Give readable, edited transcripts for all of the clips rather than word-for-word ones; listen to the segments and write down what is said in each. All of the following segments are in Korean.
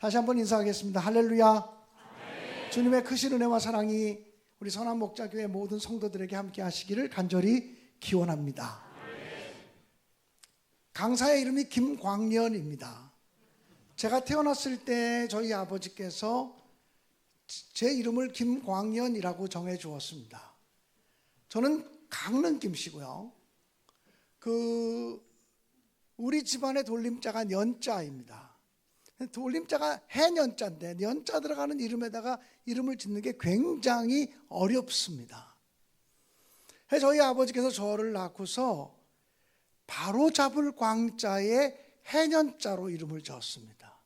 다시 한번 인사하겠습니다. 할렐루야. 네. 주님의 크신 은혜와 사랑이 우리 선한목자교회 모든 성도들에게 함께 하시기를 간절히 기원합니다. 네. 강사의 이름이 김광련입니다. 제가 태어났을 때 저희 아버지께서 제 이름을 김광련이라고 정해 주었습니다. 저는 강릉 김씨고요. 우리 집안의 돌림자가 년자입니다. 돌림자가 해년자인데 년자 들어가는 이름에다가 이름을 짓는 게 굉장히 어렵습니다. 저희 아버지께서 저를 낳고서 바로 잡을 광자에 해년자로 이름을 지었습니다.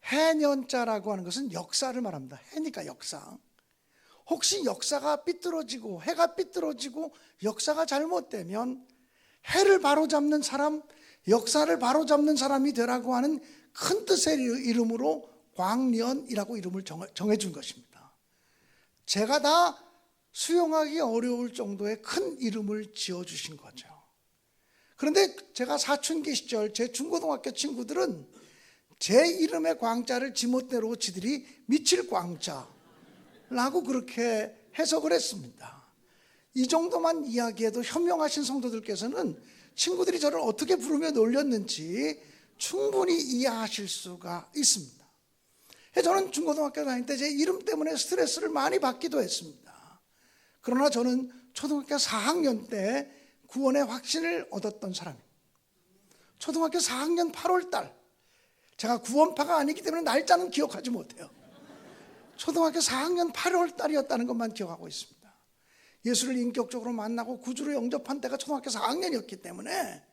해년자라고 하는 것은 역사를 말합니다. 해니까 역사. 혹시 역사가 삐뚤어지고 해가 삐뚤어지고 역사가 잘못되면 해를 바로잡는 사람, 역사를 바로잡는 사람이 되라고 하는 큰 뜻의 이름으로 광련이라고 이름을 정해준 것입니다. 제가 다 수용하기 어려울 정도의 큰 이름을 지어주신 거죠. 그런데 제가 사춘기 시절 제 중고등학교 친구들은 제 이름의 광자를 지멋대로 지들이 미칠 광자라고 그렇게 해석을 했습니다. 이 정도만 이야기해도 현명하신 성도들께서는 친구들이 저를 어떻게 부르며 놀렸는지 충분히 이해하실 수가 있습니다. 저는 중고등학교 다닐 때 제 이름 때문에 스트레스를 많이 받기도 했습니다. 그러나 저는 초등학교 4학년 때 구원의 확신을 얻었던 사람입니다. 초등학교 4학년 8월 달, 제가 구원파가 아니기 때문에 날짜는 기억하지 못해요. 초등학교 4학년 8월 달이었다는 것만 기억하고 있습니다. 예수를 인격적으로 만나고 구주로 영접한 때가 초등학교 4학년이었기 때문에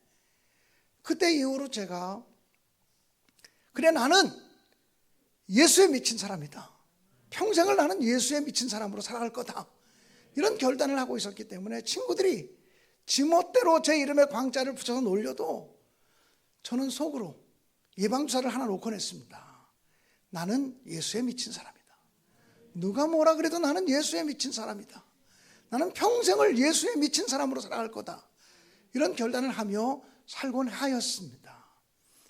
그때 이후로 제가 그래 나는 예수에 미친 사람이다. 평생을 나는 예수에 미친 사람으로 살아갈 거다. 이런 결단을 하고 있었기 때문에 친구들이 지멋대로 제 이름에 광자를 붙여서 놀려도 저는 속으로 예방주사를 하나 놓고 냈습니다. 나는 예수에 미친 사람이다. 누가 뭐라 그래도 나는 예수에 미친 사람이다. 나는 평생을 예수에 미친 사람으로 살아갈 거다. 이런 결단을 하며 살곤 하였습니다.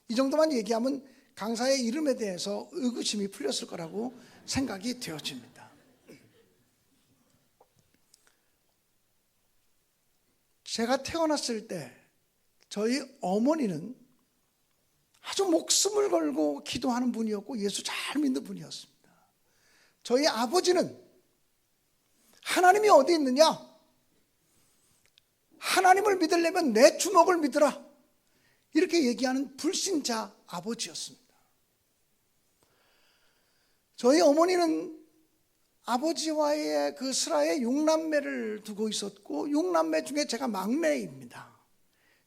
이 정도만 얘기하면 강사의 이름에 대해서 의구심이 풀렸을 거라고 생각이 되어집니다. 제가 태어났을 때 저희 어머니는 아주 목숨을 걸고 기도하는 분이었고 예수 잘 믿는 분이었습니다. 저희 아버지는 하나님이 어디 있느냐? 하나님을 믿으려면 내 주먹을 믿으라. 이렇게 얘기하는 불신자 아버지였습니다. 저희 어머니는 아버지와의 그 슬하에 6남매를 두고 있었고 6남매 중에 제가 막내입니다.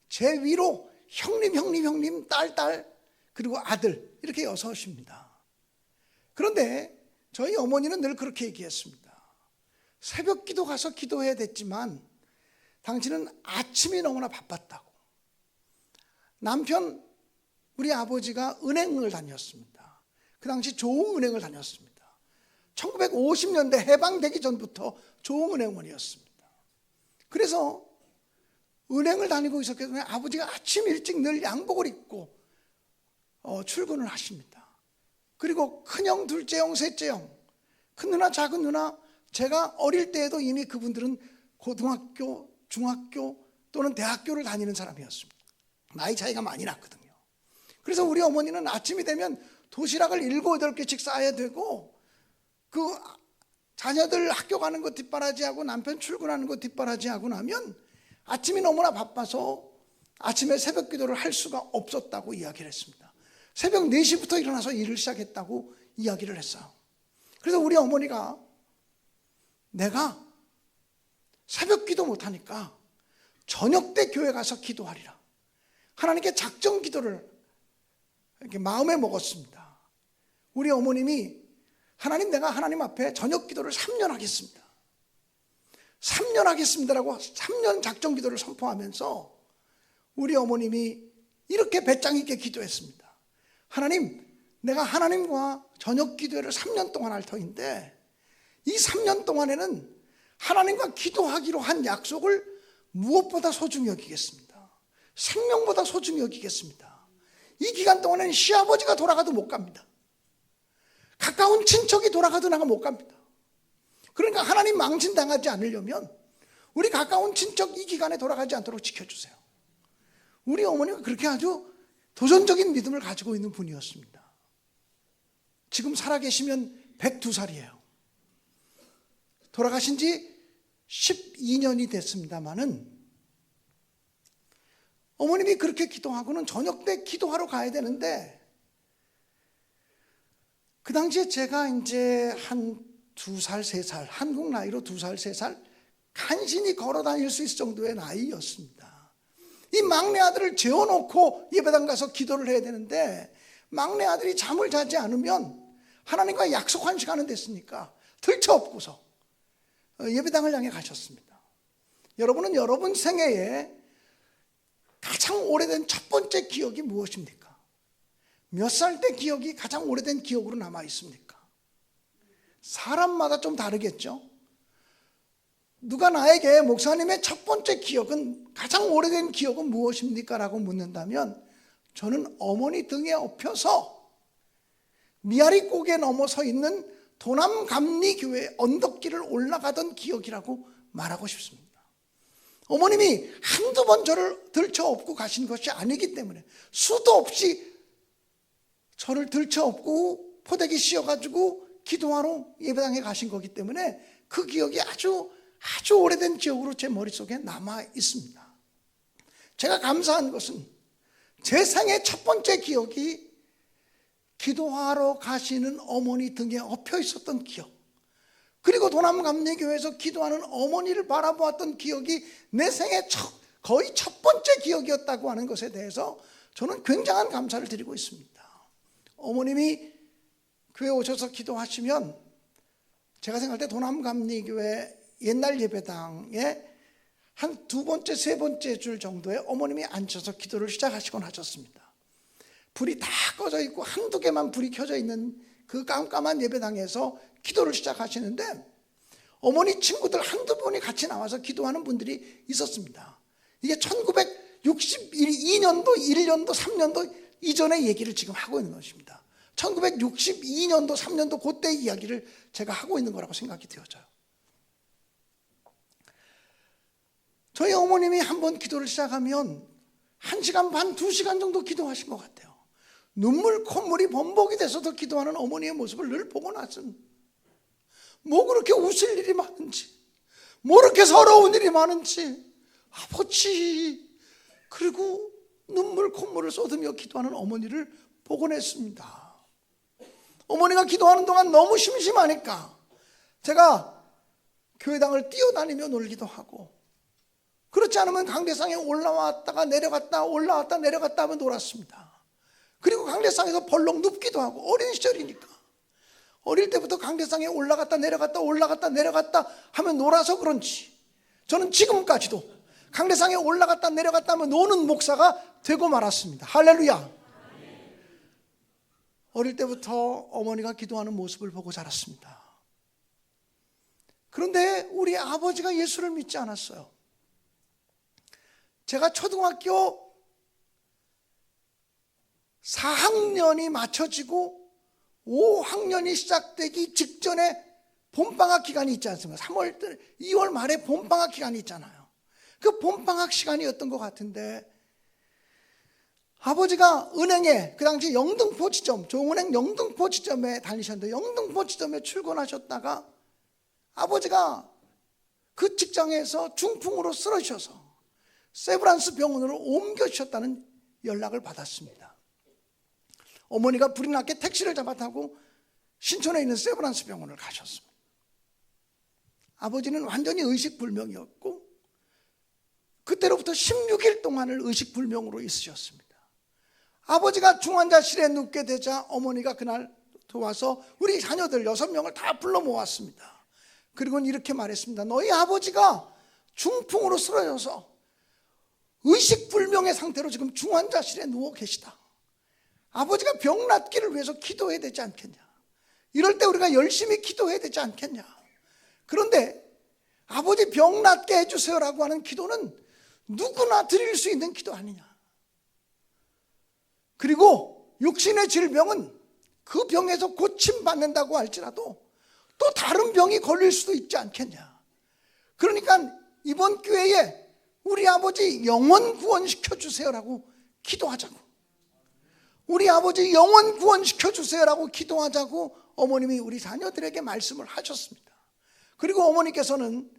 제 위로 형님, 딸, 그리고 아들 이렇게 6입니다. 그런데 저희 어머니는 늘 그렇게 얘기했습니다. 새벽 기도 가서 기도해야 됐지만 당신은 아침이 너무나 바빴다고. 남편 우리 아버지가 은행을 다녔습니다. 그 당시 조흥은행을 다녔습니다. 1950년대 해방되기 전부터 조흥은행원이었습니다. 그래서 은행을 다니고 있었기 때문에 아버지가 아침 일찍 늘 양복을 입고 출근을 하십니다. 그리고 큰형, 둘째형, 셋째형, 큰 누나, 작은 누나, 제가 어릴 때에도 이미 그분들은 고등학교, 중학교 또는 대학교를 다니는 사람이었습니다. 나이 차이가 많이 났거든요. 그래서 우리 어머니는 아침이 되면 도시락을 7, 8개씩 싸야 되고 그 자녀들 학교 가는 거 뒷바라지하고 남편 출근하는 거 뒷바라지하고 나면 아침이 너무나 바빠서 아침에 새벽 기도를 할 수가 없었다고 이야기를 했습니다. 새벽 4시부터 일어나서 일을 시작했다고 이야기를 했어요. 그래서 우리 어머니가 내가 새벽 기도 못하니까 저녁 때 교회 가서 기도하리라. 하나님께 작정 기도를 이렇게 마음에 먹었습니다. 우리 어머님이 하나님 내가 하나님 앞에 저녁 기도를 3년 하겠습니다. 3년 하겠습니다라고 3년 작정 기도를 선포하면서 우리 어머님이 이렇게 배짱 있게 기도했습니다. 하나님 내가 하나님과 저녁 기도회를 3년 동안 할 터인데 이 3년 동안에는 하나님과 기도하기로 한 약속을 무엇보다 소중히 여기겠습니다. 생명보다 소중히 여기겠습니다. 이 기간 동안에는 시아버지가 돌아가도 못 갑니다. 가까운 친척이 돌아가도 나가 못 갑니다. 그러니까 하나님 망신당하지 않으려면 우리 가까운 친척 이 기간에 돌아가지 않도록 지켜주세요. 우리 어머니가 그렇게 아주 도전적인 믿음을 가지고 있는 분이었습니다. 지금 살아계시면 102살이에요. 돌아가신 지 12년이 됐습니다마는 어머님이 그렇게 기도하고는 저녁 때 기도하러 가야 되는데 그 당시에 제가 이제 한 2살, 3살, 한국 나이로 2살, 3살 간신히 걸어 다닐 수 있을 정도의 나이였습니다. 이 막내 아들을 재워놓고 예배당 가서 기도를 해야 되는데 막내 아들이 잠을 자지 않으면 하나님과 약속한 시간은 됐으니까 들쳐업고서 예배당을 향해 가셨습니다. 여러분은 여러분 생애에 가장 오래된 첫 번째 기억이 무엇입니까? 몇 살 때 기억이 가장 오래된 기억으로 남아 있습니까? 사람마다 좀 다르겠죠. 누가 나에게 목사님의 첫 번째 기억은 가장 오래된 기억은 무엇입니까? 라고 묻는다면 저는 어머니 등에 업혀서 미아리 꼭에 넘어서 있는 도남감리교회 언덕길을 올라가던 기억이라고 말하고 싶습니다. 어머님이 한두 번 저를 들쳐업고 가신 것이 아니기 때문에 수도 없이 저를 들쳐업고 포대기 씌워가지고 기도하러 예배당에 가신 거기 때문에 그 기억이 아주 오래된 기억으로 제 머릿속에 남아 있습니다. 제가 감사한 것은 제 생애 첫 번째 기억이 기도하러 가시는 어머니 등에 엎혀 있었던 기억, 그리고 도남감리교회에서 기도하는 어머니를 바라보았던 기억이 내 생애 거의 첫 번째 기억이었다고 하는 것에 대해서 저는 굉장한 감사를 드리고 있습니다. 어머님이 교회 오셔서 기도하시면 제가 생각할 때 도남감리교회 옛날 예배당에 한 두 번째, 세 번째 줄 정도에 어머님이 앉혀서 기도를 시작하시곤 하셨습니다. 불이 다 꺼져 있고 한두 개만 불이 켜져 있는 그 깜깜한 예배당에서 기도를 시작하시는데 어머니 친구들 한두 분이 같이 나와서 기도하는 분들이 있었습니다. 이게 1962년도, 1년도, 3년도 이전의 얘기를 지금 하고 있는 것입니다. 1962년도, 3년도 그때 이야기를 제가 하고 있는 거라고 생각이 되어져요. 저희 어머님이 한번 기도를 시작하면 1시간 반, 2시간 정도 기도하신 것 같아요. 눈물, 콧물이 범벅이 돼서도 기도하는 어머니의 모습을 늘 보고 나서는 뭐 그렇게 웃을 일이 많은지, 뭐 그렇게 서러운 일이 많은지, 아버지, 그리고 눈물, 콧물을 쏟으며 기도하는 어머니를 보곤 했습니다. 어머니가 기도하는 동안 너무 심심하니까 제가 교회당을 뛰어다니며 놀기도 하고, 그렇지 않으면 강대상에 올라왔다가 내려갔다 올라왔다 내려갔다 하면 놀았습니다. 그리고 강대상에서 벌렁 눕기도 하고, 어린 시절이니까 어릴 때부터 강대상에 올라갔다 내려갔다 올라갔다 내려갔다 하면 놀아서 그런지 저는 지금까지도 강대상에 올라갔다 내려갔다 하면 노는 목사가 되고 말았습니다. 할렐루야. 어릴 때부터 어머니가 기도하는 모습을 보고 자랐습니다. 그런데 우리 아버지가 예수를 믿지 않았어요. 제가 초등학교 4학년이 맞춰지고 5학년이 시작되기 직전에 봄방학 기간이 있지 않습니까? 3월, 2월 말에 봄방학 기간이 있잖아요. 그 봄방학 시간이었던 것 같은데 아버지가 은행에, 그 당시 영등포 지점, 조은행 영등포 지점에 다니셨는데 영등포 지점에 출근하셨다가 아버지가 그 직장에서 중풍으로 쓰러지셔서 세브란스 병원으로 옮겨주셨다는 연락을 받았습니다. 어머니가 불이 났게 택시를 잡아 타고 신촌에 있는 세브란스 병원을 가셨습니다. 아버지는 완전히 의식불명이었고 그때로부터 16일 동안을 의식불명으로 있으셨습니다. 아버지가 중환자실에 눕게 되자 어머니가 그날 도와서 우리 자녀들 6명을 다 불러 모았습니다. 그리고는 이렇게 말했습니다. 너희 아버지가 중풍으로 쓰러져서 의식불명의 상태로 지금 중환자실에 누워 계시다. 아버지가 병 낫기를 위해서 기도해야 되지 않겠냐. 이럴 때 우리가 열심히 기도해야 되지 않겠냐. 그런데 아버지 병 낫게 해주세요라고 하는 기도는 누구나 드릴 수 있는 기도 아니냐. 그리고 육신의 질병은 그 병에서 고침받는다고 할지라도 또 다른 병이 걸릴 수도 있지 않겠냐. 그러니까 이번 기회에 우리 아버지 영혼 구원시켜 주세요라고 기도하자고, 우리 아버지 영혼 구원시켜 주세요라고 기도하자고 어머님이 우리 자녀들에게 말씀을 하셨습니다. 그리고 어머니께서는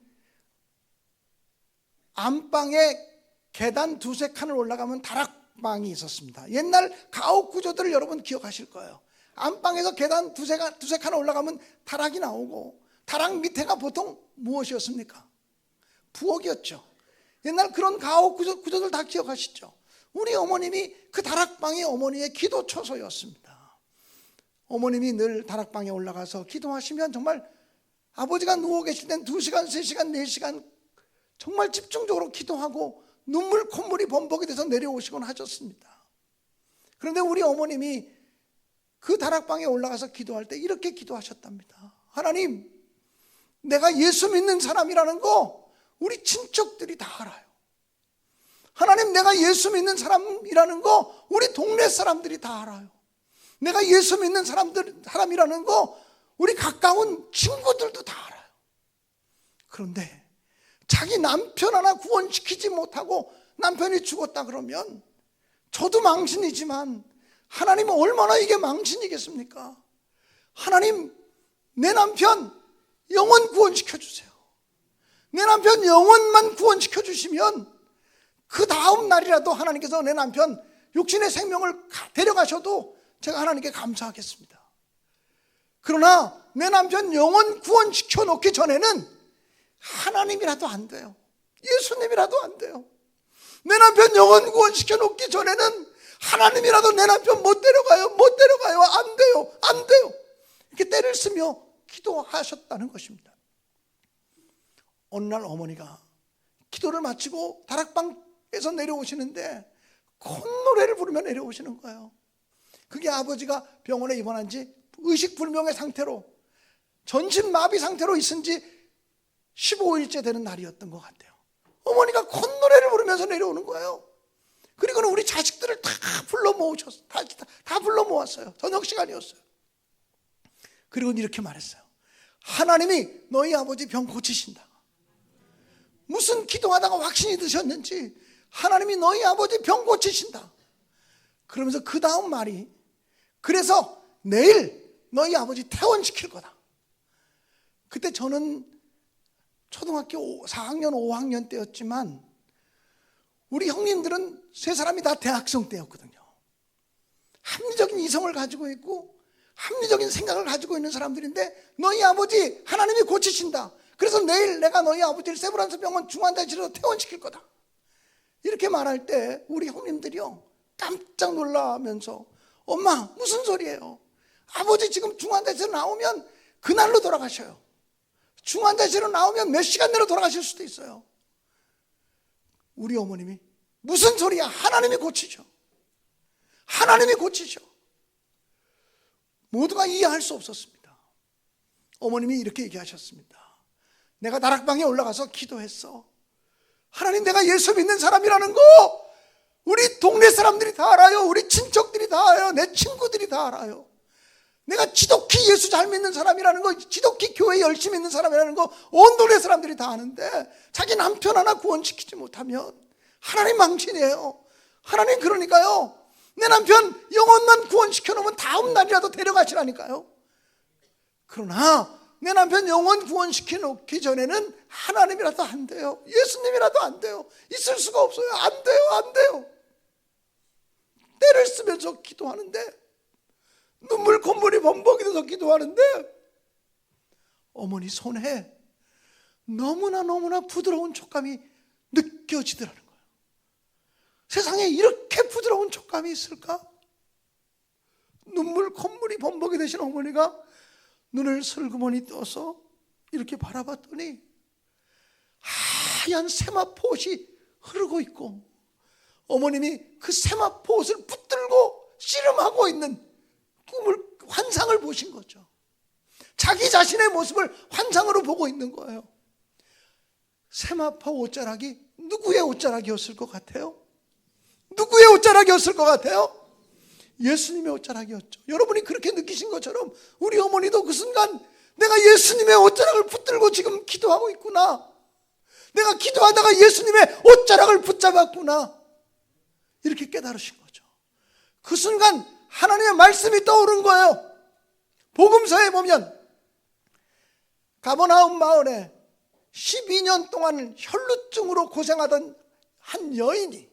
안방에 계단 두세 칸을 올라가면 다락방이 있었습니다. 옛날 가옥 구조들을 여러분 기억하실 거예요. 안방에서 계단 두세 칸 올라가면 다락이 나오고, 다락 밑에가 보통 무엇이었습니까? 부엌이었죠. 옛날 그런 가옥 구조들 다 기억하시죠? 우리 어머님이 그 다락방이 어머니의 기도처소였습니다. 어머님이 늘 다락방에 올라가서 기도하시면 정말 아버지가 누워 계실 땐 2시간, 3시간, 4시간 정말 집중적으로 기도하고 눈물 콧물이 범벅이 돼서 내려오시곤 하셨습니다. 그런데 우리 어머님이 그 다락방에 올라가서 기도할 때 이렇게 기도하셨답니다. 하나님, 내가 예수 믿는 사람이라는 거 우리 친척들이 다 알아요. 하나님, 내가 예수 믿는 사람이라는 거 우리 동네 사람들이 다 알아요. 내가 예수 믿는 사람이라는 거 우리 가까운 친구들도 다 알아요. 그런데 자기 남편 하나 구원시키지 못하고 남편이 죽었다 그러면 저도 망신이지만 하나님은 얼마나 이게 망신이겠습니까? 하나님, 내 남편 영혼 구원시켜 주세요. 내 남편 영혼만 구원시켜 주시면 그 다음 날이라도 하나님께서 내 남편 육신의 생명을 데려가셔도 제가 하나님께 감사하겠습니다. 그러나 내 남편 영혼 구원시켜 놓기 전에는 하나님이라도 안 돼요. 예수님이라도 안 돼요. 내 남편 영혼 구원시켜 놓기 전에는 하나님이라도 내 남편 못 데려가요. 안 돼요. 이렇게 때를 쓰며 기도하셨다는 것입니다. 어느 날 어머니가 기도를 마치고 다락방에서 내려오시는데 콧노래를 부르며 내려오시는 거예요. 그게 아버지가 병원에 입원한 지 의식불명의 상태로, 전신마비 상태로 있은 지 15일째 되는 날이었던 것 같아요. 어머니가 콧노래를 부르면서 내려오는 거예요. 그리고는 우리 자식들을 다 불러 모으셨어요. 다 불러 모았어요. 저녁 시간이었어요. 그리고 이렇게 말했어요. 하나님이 너희 아버지 병 고치신다. 무슨 기도하다가 확신이 드셨는지 하나님이 너희 아버지 병 고치신다. 그러면서 그 다음 말이, 그래서 내일 너희 아버지 퇴원시킬 거다. 그때 저는 초등학교 4학년 5학년 때였지만 우리 형님들은 세 사람이 다 대학생 때였거든요. 합리적인 이성을 가지고 있고 합리적인 생각을 가지고 있는 사람들인데, 너희 아버지 하나님이 고치신다. 그래서 내일 내가 너희 아버지를 세브란스 병원 중환자실로 퇴원시킬 거다. 이렇게 말할 때 우리 형님들이요 깜짝 놀라면서, 엄마 무슨 소리예요? 아버지 지금 중환자실로 나오면 그날로 돌아가셔요. 중환자실로 나오면 몇 시간 내로 돌아가실 수도 있어요. 우리 어머님이 무슨 소리야? 하나님이 고치죠. 하나님이 고치죠. 모두가 이해할 수 없었습니다. 어머님이 이렇게 얘기하셨습니다. 내가 다락방에 올라가서 기도했어. 하나님, 내가 예수 믿는 사람이라는 거 우리 동네 사람들이 다 알아요. 우리 친척들이 다 알아요. 내 친구들이 다 알아요. 내가 지독히 예수 잘 믿는 사람이라는 거, 지독히 교회 열심히 있는 사람이라는 거 온 동네 사람들이 다 아는데 자기 남편 하나 구원시키지 못하면 하나님 망신이에요. 하나님, 그러니까요, 내 남편 영혼만 구원시켜 놓으면 다음 날이라도 데려가시라니까요. 그러나 내 남편 영혼 구원시켜 놓기 전에는 하나님이라도 안 돼요. 예수님이라도 안 돼요. 있을 수가 없어요. 안 돼요. 때를 쓰면서 기도하는데, 눈물 콧물이 범벅이 돼서 기도하는데 어머니 손에 너무나 부드러운 촉감이 느껴지더라는 거예요. 세상에 이렇게 부드러운 촉감이 있을까? 눈물 콧물이 범벅이 되신 어머니가 눈을 슬그머니 떠서 이렇게 바라봤더니 하얀 세마포옷이 흐르고 있고, 어머님이 그 세마포옷을 붙들고 씨름하고 있는 환상을 보신 거죠. 자기 자신의 모습을 환상으로 보고 있는 거예요. 세마포 옷자락이 누구의 옷자락이었을 것 같아요? 누구의 옷자락이었을 것 같아요? 예수님의 옷자락이었죠. 여러분이 그렇게 느끼신 것처럼 우리 어머니도 그 순간 내가 예수님의 옷자락을 붙들고 지금 기도하고 있구나, 내가 기도하다가 예수님의 옷자락을 붙잡았구나, 이렇게 깨달으신 거죠. 그 순간 하나님의 말씀이 떠오른 거예요. 복음서에 보면 가버나움 마을에 12년 동안 혈루증으로 고생하던 한 여인이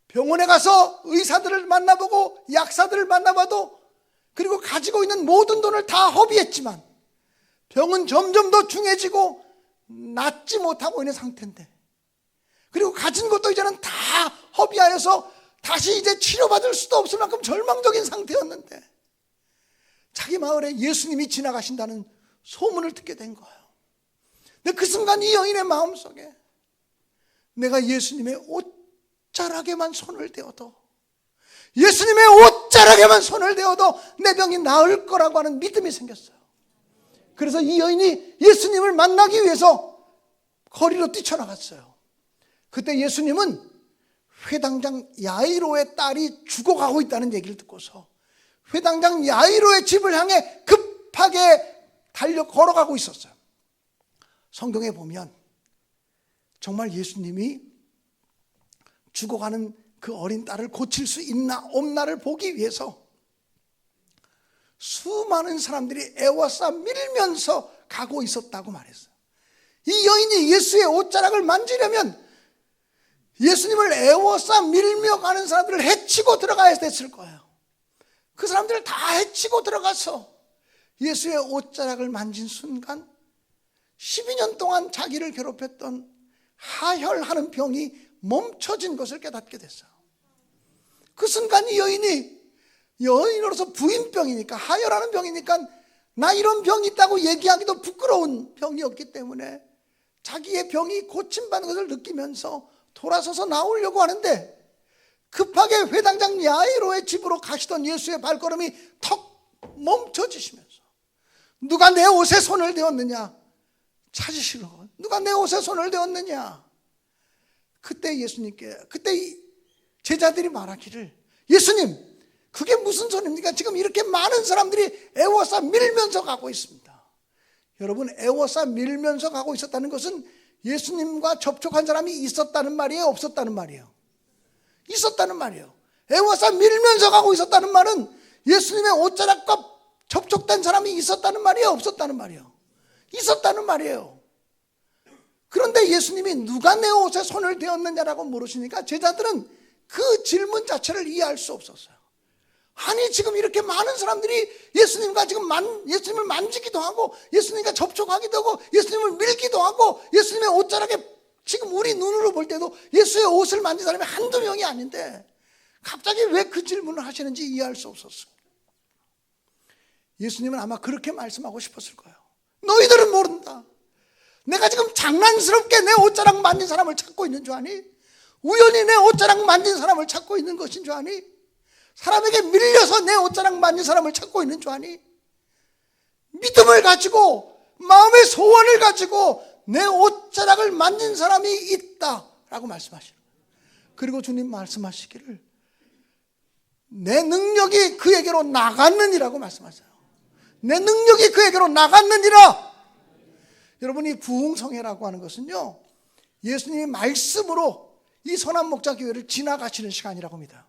병원에 가서 의사들을 만나보고 약사들을 만나봐도, 그리고 가지고 있는 모든 돈을 다 허비했지만 병은 점점 더 중해지고 낫지 못하고 있는 상태인데, 그리고 가진 것도 이제는 다 허비하여서 다시 이제 치료받을 수도 없을 만큼 절망적인 상태였는데 자기 마을에 예수님이 지나가신다는 소문을 듣게 된 거예요. 근데 그 순간 이 여인의 마음속에 내가 예수님의 옷자락에만 손을 대어도, 예수님의 옷자락에만 손을 대어도 내 병이 나을 거라고 하는 믿음이 생겼어요. 그래서 이 여인이 예수님을 만나기 위해서 거리로 뛰쳐나갔어요. 그때 예수님은 회당장 야이로의 딸이 죽어가고 있다는 얘기를 듣고서 회당장 야이로의 집을 향해 급하게 걸어가고 있었어요. 성경에 보면 정말 예수님이 죽어가는 그 어린 딸을 고칠 수 있나 없나를 보기 위해서 수많은 사람들이 애워싸 밀면서 가고 있었다고 말했어요. 이 여인이 예수의 옷자락을 만지려면 예수님을 애워싸 밀며 가는 사람들을 해치고 들어가야 됐을 거예요. 그 사람들을 다 해치고 들어가서 예수의 옷자락을 만진 순간 12년 동안 자기를 괴롭혔던 하혈하는 병이 멈춰진 것을 깨닫게 됐어요. 그 순간 이 여인으로서 부인병이니까, 하혈하는 병이니까 나 이런 병이 있다고 얘기하기도 부끄러운 병이었기 때문에 자기의 병이 고침받는 것을 느끼면서 돌아서서 나오려고 하는데, 급하게 회당장 야이로의 집으로 가시던 예수의 발걸음이 턱 멈춰지시면서 누가 내 옷에 손을 대었느냐 찾으시러, 누가 내 옷에 손을 대었느냐. 그때 그때 제자들이 말하기를, 예수님 그게 무슨 소리입니까? 지금 이렇게 많은 사람들이 애워싸 밀면서 가고 있습니다. 여러분, 애워싸 밀면서 가고 있었다는 것은 예수님과 접촉한 사람이 있었다는 말이에요, 없었다는 말이에요? 있었다는 말이에요. 애워싸 밀면서 가고 있었다는 말은 예수님의 옷자락과 접촉된 사람이 있었다는 말이에요, 없었다는 말이에요? 있었다는 말이에요. 그런데 예수님이 누가 내 옷에 손을 대었느냐라고 물으시니까 제자들은 그 질문 자체를 이해할 수 없었어요. 아니, 지금 이렇게 많은 사람들이 예수님과 지금 예수님을 만지기도 하고 예수님과 접촉하기도 하고 예수님을 밀기도 하고 예수님의 옷자락에 지금 우리 눈으로 볼 때도 예수의 옷을 만진 사람이 한두 명이 아닌데 갑자기 왜 그 질문을 하시는지 이해할 수 없었어요. 예수님은 아마 그렇게 말씀하고 싶었을 거예요. 너희들은 모른다. 내가 지금 장난스럽게 내 옷자락 만진 사람을 찾고 있는 줄 아니? 우연히 내 옷자락 만진 사람을 찾고 있는 것인 줄 아니? 사람에게 밀려서 내 옷자락 만진 사람을 찾고 있는 줄 아니? 믿음을 가지고, 마음의 소원을 가지고 내 옷자락을 만진 사람이 있다라고 말씀하시는 거예요. 그리고 주님 말씀하시기를 내 능력이 그에게로 나갔느니라고 말씀하세요. 내 능력이 그에게로 나갔느니라. 여러분, 이 부흥성회라고 하는 것은요, 예수님이 말씀으로 이 선한목자교회를 지나가시는 시간이라고 합니다.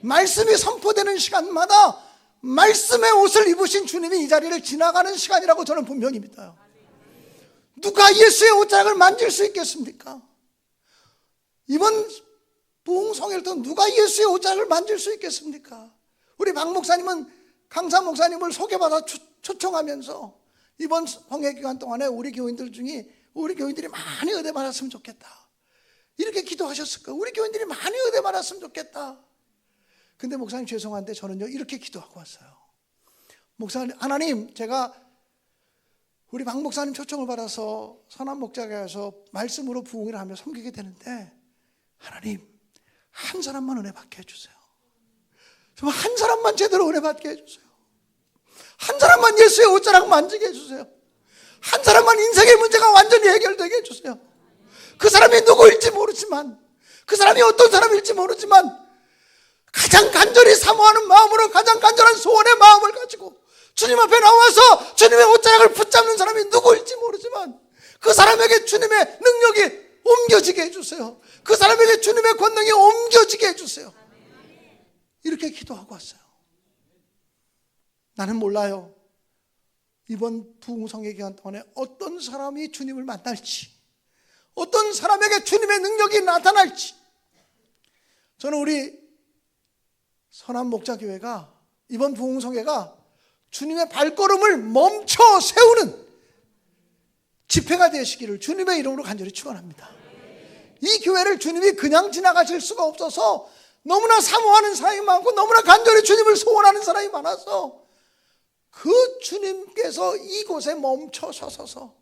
말씀이 선포되는 시간마다 말씀의 옷을 입으신 주님이 이 자리를 지나가는 시간이라고 저는 분명히 믿어요. 누가 예수의 옷자락을 만질 수 있겠습니까? 이번 부흥성회를 통해 누가 예수의 옷자락을 만질 수 있겠습니까? 우리 박 목사님은 강사 목사님을 소개받아 초청하면서 이번 성회 기간 동안에 우리 교인들 중에 우리 교인들이 많이 은혜 받았으면 좋겠다, 이렇게 기도하셨을 거예요. 우리 교인들이 많이 은혜 받았으면 좋겠다. 근데 목사님 죄송한데 저는요 이렇게 기도하고 왔어요. 목사님, 하나님, 제가 우리 박 목사님 초청을 받아서 선한목자교회에서 말씀으로 부흥을 하며 섬기게 되는데 하나님, 한 사람만 은혜 받게 해주세요. 정말 한 사람만 제대로 은혜 받게 해주세요. 한 사람만 예수의 옷자락 만지게 해주세요. 한 사람만 인생의 문제가 완전히 해결되게 해주세요. 그 사람이 누구일지 모르지만, 그 사람이 어떤 사람일지 모르지만 가장 간절히 사모하는 마음으로 가장 간절한 소원의 마음을 가지고 주님 앞에 나와서 주님의 옷자락을 붙잡는 사람이 누구일지 모르지만 그 사람에게 주님의 능력이 옮겨지게 해주세요. 그 사람에게 주님의 권능이 옮겨지게 해주세요. 이렇게 기도하고 왔어요. 나는 몰라요. 이번 부흥성회 기간 동안에 어떤 사람이 주님을 만날지, 어떤 사람에게 주님의 능력이 나타날지. 저는 우리 선한 목자교회가 이번 부흥성회가 주님의 발걸음을 멈춰 세우는 집회가 되시기를 주님의 이름으로 간절히 축원합니다. 이 교회를 주님이 그냥 지나가실 수가 없어서 너무나 사모하는 사람이 많고 너무나 간절히 주님을 소원하는 사람이 많아서 그 주님께서 이곳에 멈춰 서셔서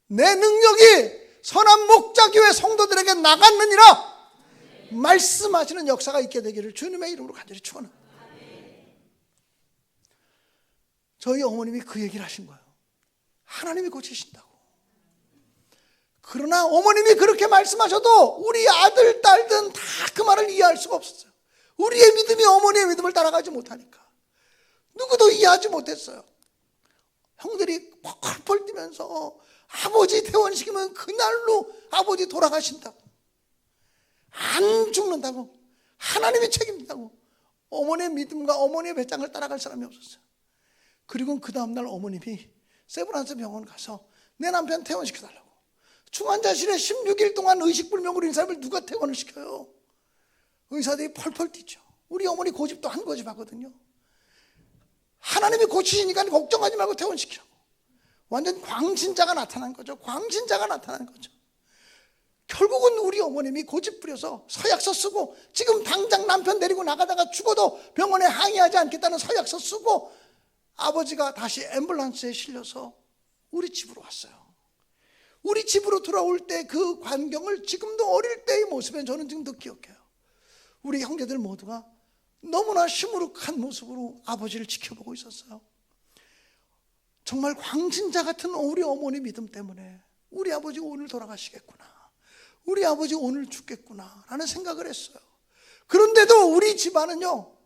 내 능력이 선한 목자교회 성도들에게 나갔느니라 말씀하시는 역사가 있게 되기를 주님의 이름으로 간절히 축원합니다. 저희 어머님이 그 얘기를 하신 거예요. 하나님이 고치신다고. 그러나 어머님이 그렇게 말씀하셔도 우리 아들, 딸들은 다 그 말을 이해할 수가 없었어요. 우리의 믿음이 어머니의 믿음을 따라가지 못하니까 누구도 이해하지 못했어요. 형들이 펄펄 뛰면서 아버지 퇴원시키면 그날로 아버지 돌아가신다고, 안 죽는다고, 하나님이 책임진다고. 어머니의 믿음과 어머니의 배짱을 따라갈 사람이 없었어요. 그리고 그 다음날 어머님이 세브란스 병원 가서 내 남편 퇴원시켜달라고. 중환자실에 16일 동안 의식불명으로 있는 사람을 누가 퇴원을 시켜요? 의사들이 펄펄 뛰죠. 우리 어머니 고집도 한 고집 하거든요. 하나님이 고치시니까 걱정하지 말고 퇴원시키라고. 완전 광신자가 나타난 거죠. 광신자가 나타난 거죠. 결국은 우리 어머님이 고집 부려서 서약서 쓰고, 지금 당장 남편 데리고 나가다가 죽어도 병원에 항의하지 않겠다는 서약서 쓰고 아버지가 다시 앰뷸런스에 실려서 우리 집으로 왔어요. 우리 집으로 돌아올 때 그 광경을 지금도 어릴 때의 모습에 저는 지금도 기억해요. 우리 형제들 모두가 너무나 시무룩한 모습으로 아버지를 지켜보고 있었어요. 정말 광신자 같은 우리 어머니 믿음 때문에 우리 아버지 오늘 돌아가시겠구나, 우리 아버지 오늘 죽겠구나 라는 생각을 했어요. 그런데도 우리 집안은요,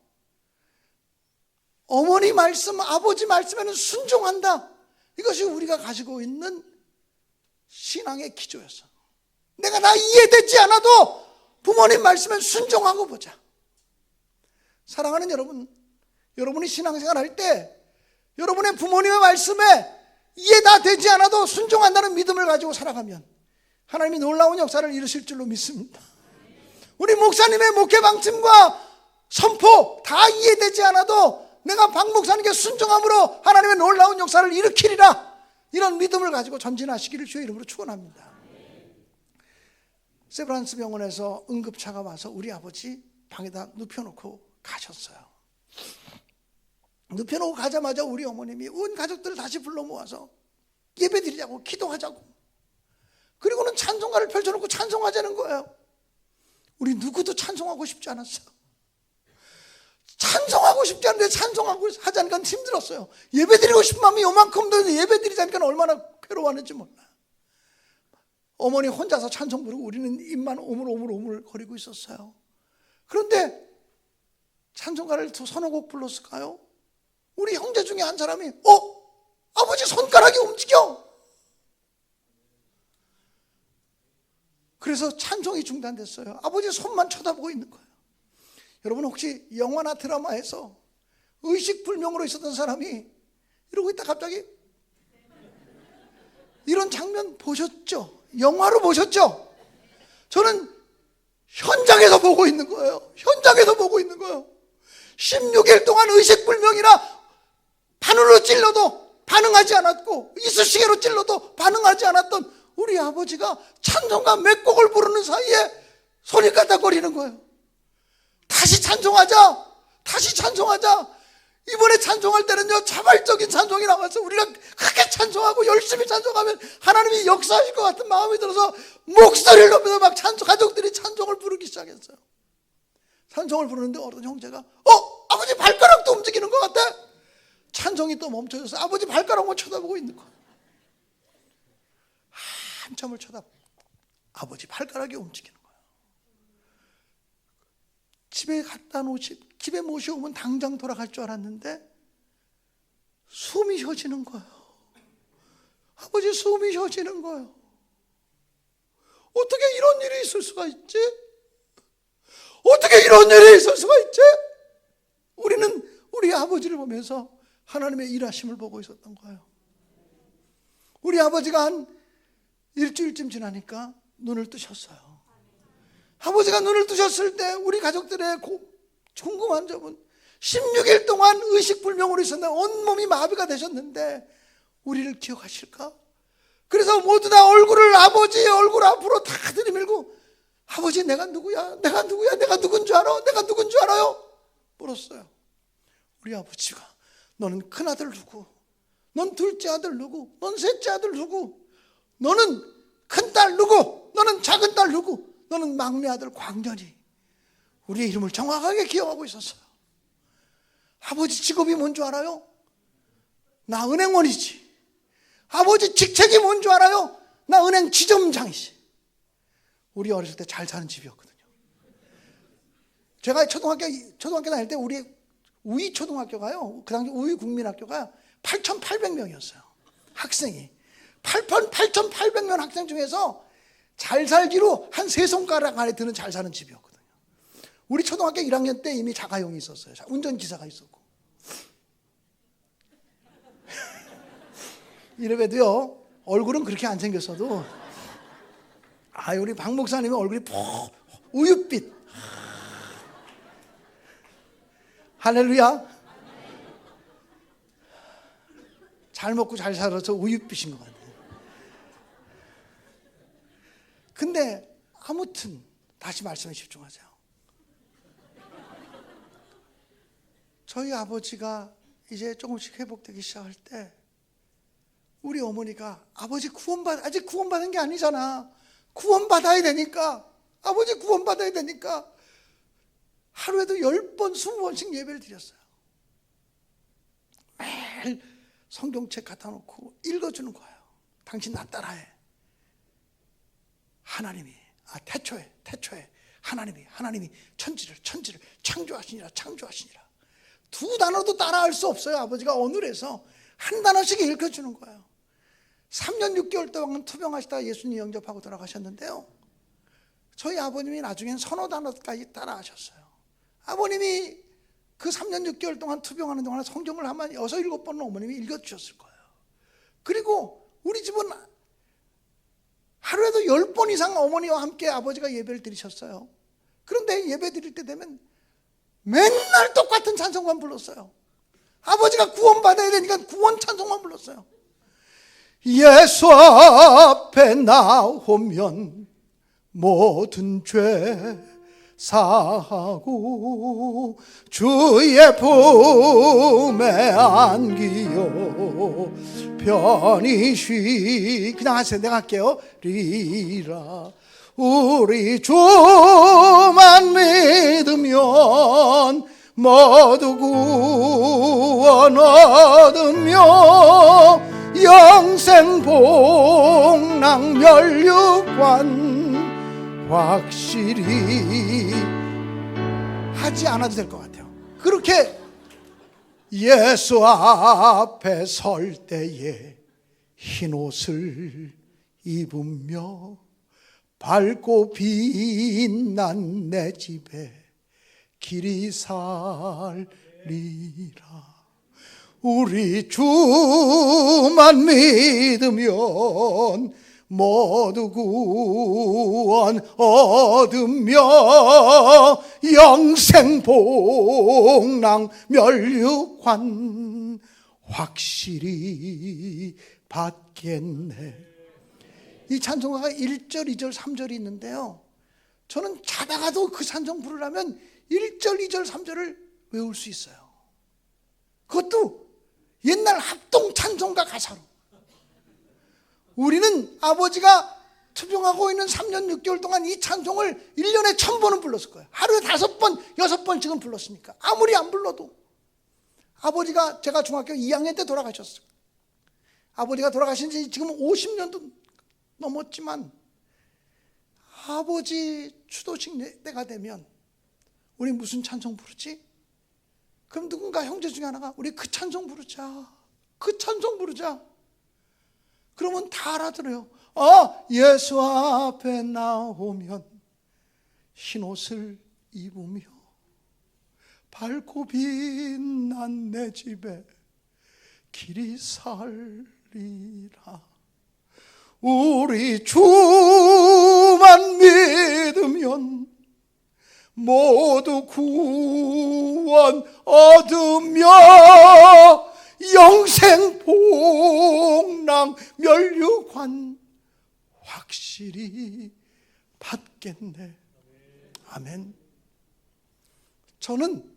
어머니 말씀, 아버지 말씀에는 순종한다. 이것이 우리가 가지고 있는 신앙의 기조였어. 내가 다 이해되지 않아도 부모님 말씀에 순종하고 보자. 사랑하는 여러분, 여러분이 신앙생활 할 때 여러분의 부모님의 말씀에 이해 다 되지 않아도 순종한다는 믿음을 가지고 살아가면 하나님이 놀라운 역사를 이루실 줄로 믿습니다. 우리 목사님의 목회 방침과 선포 다 이해되지 않아도 내가 박 목사님께 순종함으로 하나님의 놀라운 역사를 일으키리라, 이런 믿음을 가지고 전진하시기를 주의 이름으로 축원합니다. 세브란스 병원에서 응급차가 와서 우리 아버지 방에다 눕혀놓고 가셨어요. 눕혀놓고 가자마자 우리 어머님이 온 가족들을 다시 불러 모아서 예배드리자고, 기도하자고, 그리고는 찬송가를 펼쳐놓고 찬송하자는 거예요. 우리 누구도 찬송하고 싶지 않았어요. 찬송하고 싶지 않은데 찬송하고 하자니까 힘들었어요. 예배드리고 싶은 마음이 요만큼도 예배드리자니까 얼마나 괴로워하는지 몰라요. 어머니 혼자서 찬송 부르고 우리는 입만 오물오물 거리고 있었어요. 그런데 찬송가를 서너 곡 불렀을까요? 우리 형제 중에 한 사람이 아버지 손가락이 움직여. 그래서 찬송이 중단됐어요. 아버지 손만 쳐다보고 있는 거예요. 여러분, 혹시 영화나 드라마에서 의식불명으로 있었던 사람이 이러고 있다 갑자기 이런 장면 보셨죠? 영화로 보셨죠? 저는 현장에서 보고 있는 거예요. 현장에서 보고 있는 거예요. 16일 동안 의식불명이라 바늘로 찔러도 반응하지 않았고 이쑤시개로 찔러도 반응하지 않았던 우리 아버지가 찬송가 몇 곡을 부르는 사이에 손이 까딱거리는 거예요. 다시 찬송하자, 다시 찬송하자. 이번에 찬송할 때는요, 자발적인 찬송이 나와서 우리가 크게 찬송하고 열심히 찬송하면 하나님이 역사하실 것 같은 마음이 들어서 목소리를 높여서 막 가족들이 찬송을 부르기 시작했어요. 찬송을 부르는데 어떤 형제가 아버지 발가락도 움직이는 것 같아. 찬송이 또 멈춰져서 아버지 발가락만 쳐다보고 있는 거예요. 한참을 쳐다보고 아버지 발가락이 움직이는 거예요. 집에 모셔오면 당장 돌아갈 줄 알았는데 숨이 쉬어지는 거예요. 아버지 숨이 쉬어지는 거예요. 어떻게 이런 일이 있을 수가 있지? 어떻게 이런 일이 있을 수가 있지? 우리는 우리 아버지를 보면서 하나님의 일하심을 보고 있었던 거예요. 우리 아버지가 한 일주일쯤 지나니까 눈을 뜨셨어요. 아버지가 눈을 뜨셨을 때 우리 가족들의 궁금한 점은 16일 동안 의식불명으로 있었는데 온몸이 마비가 되셨는데 우리를 기억하실까? 그래서 모두 다 아버지의 얼굴 앞으로 다 들이밀고 아버지 내가 누구야? 내가 누군 줄 알아? 내가 누군 줄 알아요? 물었어요. 우리 아버지가 너는 큰아들 누구? 넌 둘째 아들 누구? 넌 셋째 아들 누구? 너는 큰딸 누구? 너는 작은 딸 누구? 너는 막내 아들 광년이. 우리의 이름을 정확하게 기억하고 있었어요. 아버지 직업이 뭔 줄 알아요? 나 은행원이지. 아버지 직책이 뭔 줄 알아요? 나 은행 지점장이지. 우리 어렸을 때 잘 사는 집이었거든요. 제가 초등학교 다닐 때 우리 우이초등학교가요, 그 당시 우이국민학교가 8,800명이었어요. 학생이. 8,800명 학생 중에서 잘 살기로 한 세 손가락 안에 드는 잘 사는 집이었거든요. 우리 초등학교 1학년 때 이미 자가용이 있었어요. 운전기사가 있었고. 이래봬도요, 얼굴은 그렇게 안 생겼어도, 우리 박 목사님의 얼굴이 우윳빛. 할렐루야. 잘 먹고 잘 살아서 우윳빛인 것 같아요. 근데 아무튼 다시 말씀에 집중하세요. 저희 아버지가 이제 조금씩 회복되기 시작할 때 우리 어머니가 아버지 아직 구원받은 게 아니잖아. 구원받아야 되니까. 아버지 구원받아야 되니까 하루에도 10번, 20번씩 예배를 드렸어요. 매일 성경책 갖다 놓고 읽어주는 거예요. 당신 나 따라해. 하나님이 태초에 하나님이 천지를 창조하시니라. 두 단어도 따라할 수 없어요. 아버지가 오늘에서 한 단어씩 읽어주는 거예요. 3년 6개월 동안 투병하시다가 예수님 영접하고 돌아가셨는데요, 저희 아버님이 나중엔 서너 단어까지 따라하셨어요. 아버님이 그 3년 6개월 동안 투병하는 동안에 성경을 한 6, 7번은 어머님이 읽어주셨을 거예요. 그리고 우리 집은 하루에도 10번 이상 어머니와 함께 아버지가 예배를 드리셨어요. 그런데 예배 드릴 때 되면 맨날 똑같은 찬송만 불렀어요. 아버지가 구원받아야 되니까 구원 찬송만 불렀어요. 예수 앞에 나오면 모든 죄 사하고 주의 품에 안기요 편히 그냥 하세요. 내가 할게요. 리라. 우리 주만 믿으면 모두 구원 얻으며 영생 복락 멸류관 확실히 하지 않아도 될 것 같아요. 그렇게 예수 앞에 설 때에 흰 옷을 입으며 밝고 빛난 내 집에 길이 살리라. 우리 주만 믿으면 모두 구원 얻으며 영생 복락 멸류관 확실히 받겠네. 이 찬송가가 1절, 2절, 3절이 있는데요, 저는 자다가도 그 찬송 부르려면 1절, 2절, 3절을 외울 수 있어요. 그것도 옛날 합동 찬송가 가사로. 우리는 아버지가 투병하고 있는 3년 6개월 동안 이 찬송을 1년에 1000번은 불렀을 거예요. 하루에 5번, 6번씩은 불렀으니까. 아무리 안 불러도. 아버지가 제가 중학교 2학년 때 돌아가셨어요. 아버지가 돌아가신 지 지금 50년도 넘었지만 아버지 추도식 때가 되면 우리 무슨 찬송 부르지? 그럼 누군가 형제 중에 하나가 우리 그 찬송 부르자. 그 찬송 부르자. 그러면 다 알아들어요. 예수 앞에 나오면 흰옷을 입으며 밝고 빛난 내 집에 길이 살리라. 우리 주만 믿으면 모두 구원 얻으며 영생 복랑 멸류관 확실히 받겠네. 아멘. 저는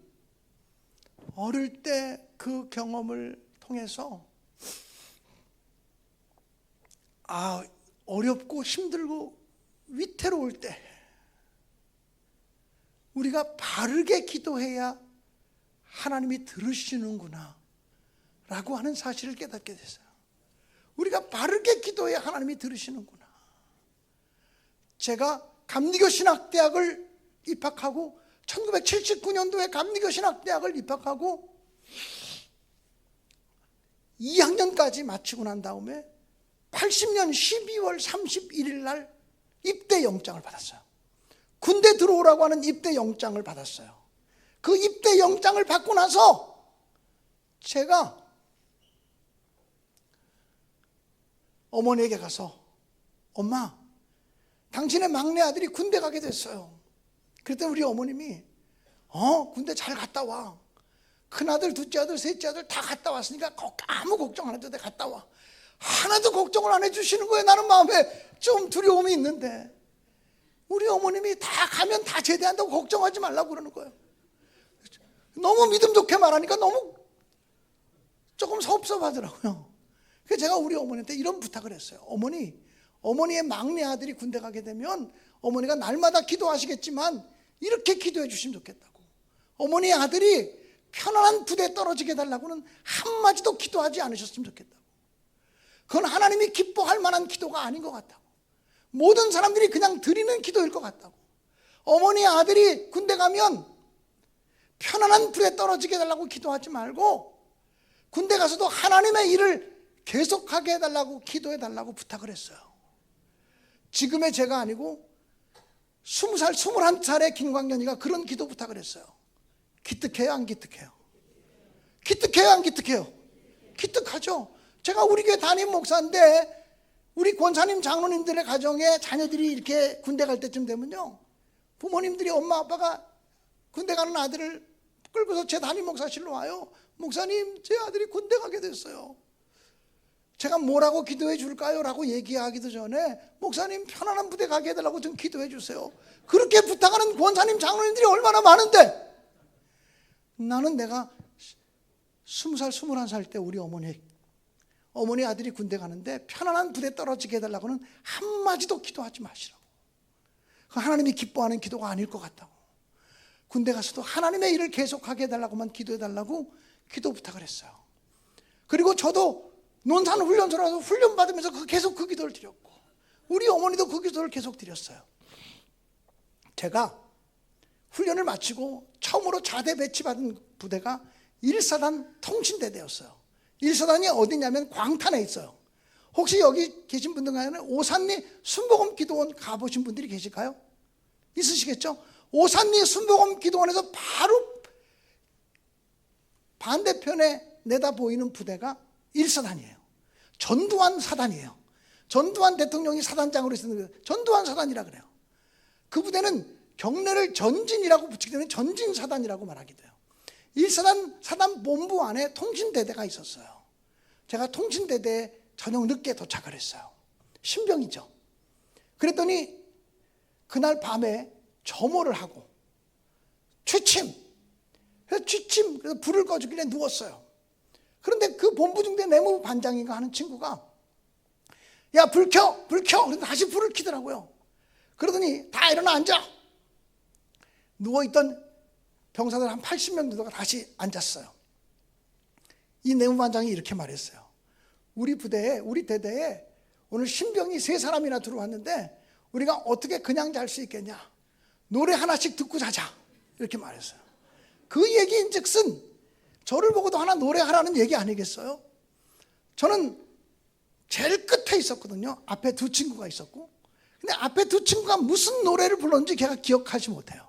어릴 때 그 경험을 통해서 어렵고 힘들고 위태로울 때 우리가 바르게 기도해야 하나님이 들으시는구나 라고 하는 사실을 깨닫게 됐어요. 우리가 바르게 기도해야 하나님이 들으시는구나. 제가 감리교 신학대학을 입학하고 1979년도에 감리교 신학대학을 입학하고 2학년까지 마치고 난 다음에 80년 12월 31일 날 입대 영장을 받았어요. 군대 들어오라고 하는 입대 영장을 받았어요. 그 입대 영장을 받고 나서 제가 어머니에게 가서 엄마, 당신의 막내 아들이 군대 가게 됐어요. 그랬더니 우리 어머님이 군대 잘 갔다 와. 큰아들, 둘째 아들, 셋째 아들 다 갔다 왔으니까 아무 걱정 안 해도 돼. 갔다 와. 하나도 걱정을 안 해주시는 거예요. 나는 마음에 좀 두려움이 있는데 우리 어머님이 다 가면 다 제대한다고 걱정하지 말라고 그러는 거예요. 너무 믿음 좋게 말하니까 너무 조금 섭섭하더라고요. 그래서 제가 우리 어머니한테 이런 부탁을 했어요. 어머니의 막내 아들이 군대 가게 되면 어머니가 날마다 기도하시겠지만 이렇게 기도해 주시면 좋겠다고. 어머니의 아들이 편안한 부대에 떨어지게 해달라고는 한마디도 기도하지 않으셨으면 좋겠다고. 그건 하나님이 기뻐할 만한 기도가 아닌 것 같다고. 모든 사람들이 그냥 드리는 기도일 것 같다고. 어머니의 아들이 군대 가면 편안한 부대에 떨어지게 해달라고 기도하지 말고 군대 가서도 하나님의 일을 계속하게 해달라고 기도해달라고 부탁을 했어요. 지금의 제가 아니고 20살, 21살의 김광년이가 그런 기도 부탁을 했어요. 기특해요, 안 기특해요? 기특해요, 안 기특해요? 기특하죠. 제가 우리 교회 담임 목사인데 우리 권사님 장로님들의 가정에 자녀들이 이렇게 군대 갈 때쯤 되면요, 부모님들이 엄마 아빠가 군대 가는 아들을 끌고서 제 담임 목사실로 와요. 목사님, 제 아들이 군대 가게 됐어요. 제가 뭐라고 기도해 줄까요? 라고 얘기하기도 전에 목사님 편안한 부대 가게 해달라고 좀 기도해 주세요. 그렇게 부탁하는 권사님 장로님들이 얼마나 많은데, 나는 내가 20살 21살 때 우리 어머니 아들이 군대 가는데 편안한 부대 떨어지게 해달라고는 한마디도 기도하지 마시라고. 하나님이 기뻐하는 기도가 아닐 것 같다고. 군대 가서도 하나님의 일을 계속하게 해달라고만 기도해달라고 기도 부탁을 했어요. 그리고 저도 논산 훈련소라서 훈련 받으면서 계속 그 기도를 드렸고 우리 어머니도 그 기도를 계속 드렸어요. 제가 훈련을 마치고 처음으로 자대 배치받은 부대가 1사단 통신대대였어요. 1사단이 어디냐면 광탄에 있어요. 혹시 여기 계신 분들 중에는 오산리 순복음 기도원 가보신 분들이 계실까요? 있으시겠죠? 오산리 순복음 기도원에서 바로 반대편에 내다 보이는 부대가 1사단이에요. 전두환 사단이에요. 전두환 대통령이 사단장으로 있었는데 전두환 사단이라 그래요. 그 부대는 경례를 전진이라고 붙이기 때문에 전진사단이라고 말하기도 해요. 1사단 사단 본부 안에 통신대대가 있었어요. 제가 통신대대에 저녁 늦게 도착을 했어요. 신병이죠. 그랬더니 그날 밤에 점호를 하고 그래서 불을 꺼주길래 누웠어요. 그런데 그 본부 중대 내무부 반장인가 하는 친구가 야, 불 켜! 불 켜! 그래서 다시 불을 켜더라고요. 그러더니 다 일어나 앉아! 누워있던 병사들 한 80명 정도가 다시 앉았어요. 이 내무반장이 이렇게 말했어요. 우리 대대에 오늘 신병이 3사람이나 들어왔는데 우리가 어떻게 그냥 잘 수 있겠냐? 노래 하나씩 듣고 자자. 이렇게 말했어요. 그 얘기인즉슨 저를 보고도 하나 노래하라는 얘기 아니겠어요? 저는 제일 끝에 있었거든요. 앞에 두 친구가 있었고, 근데 앞에 두 친구가 무슨 노래를 불렀는지 걔가 기억하지 못해요.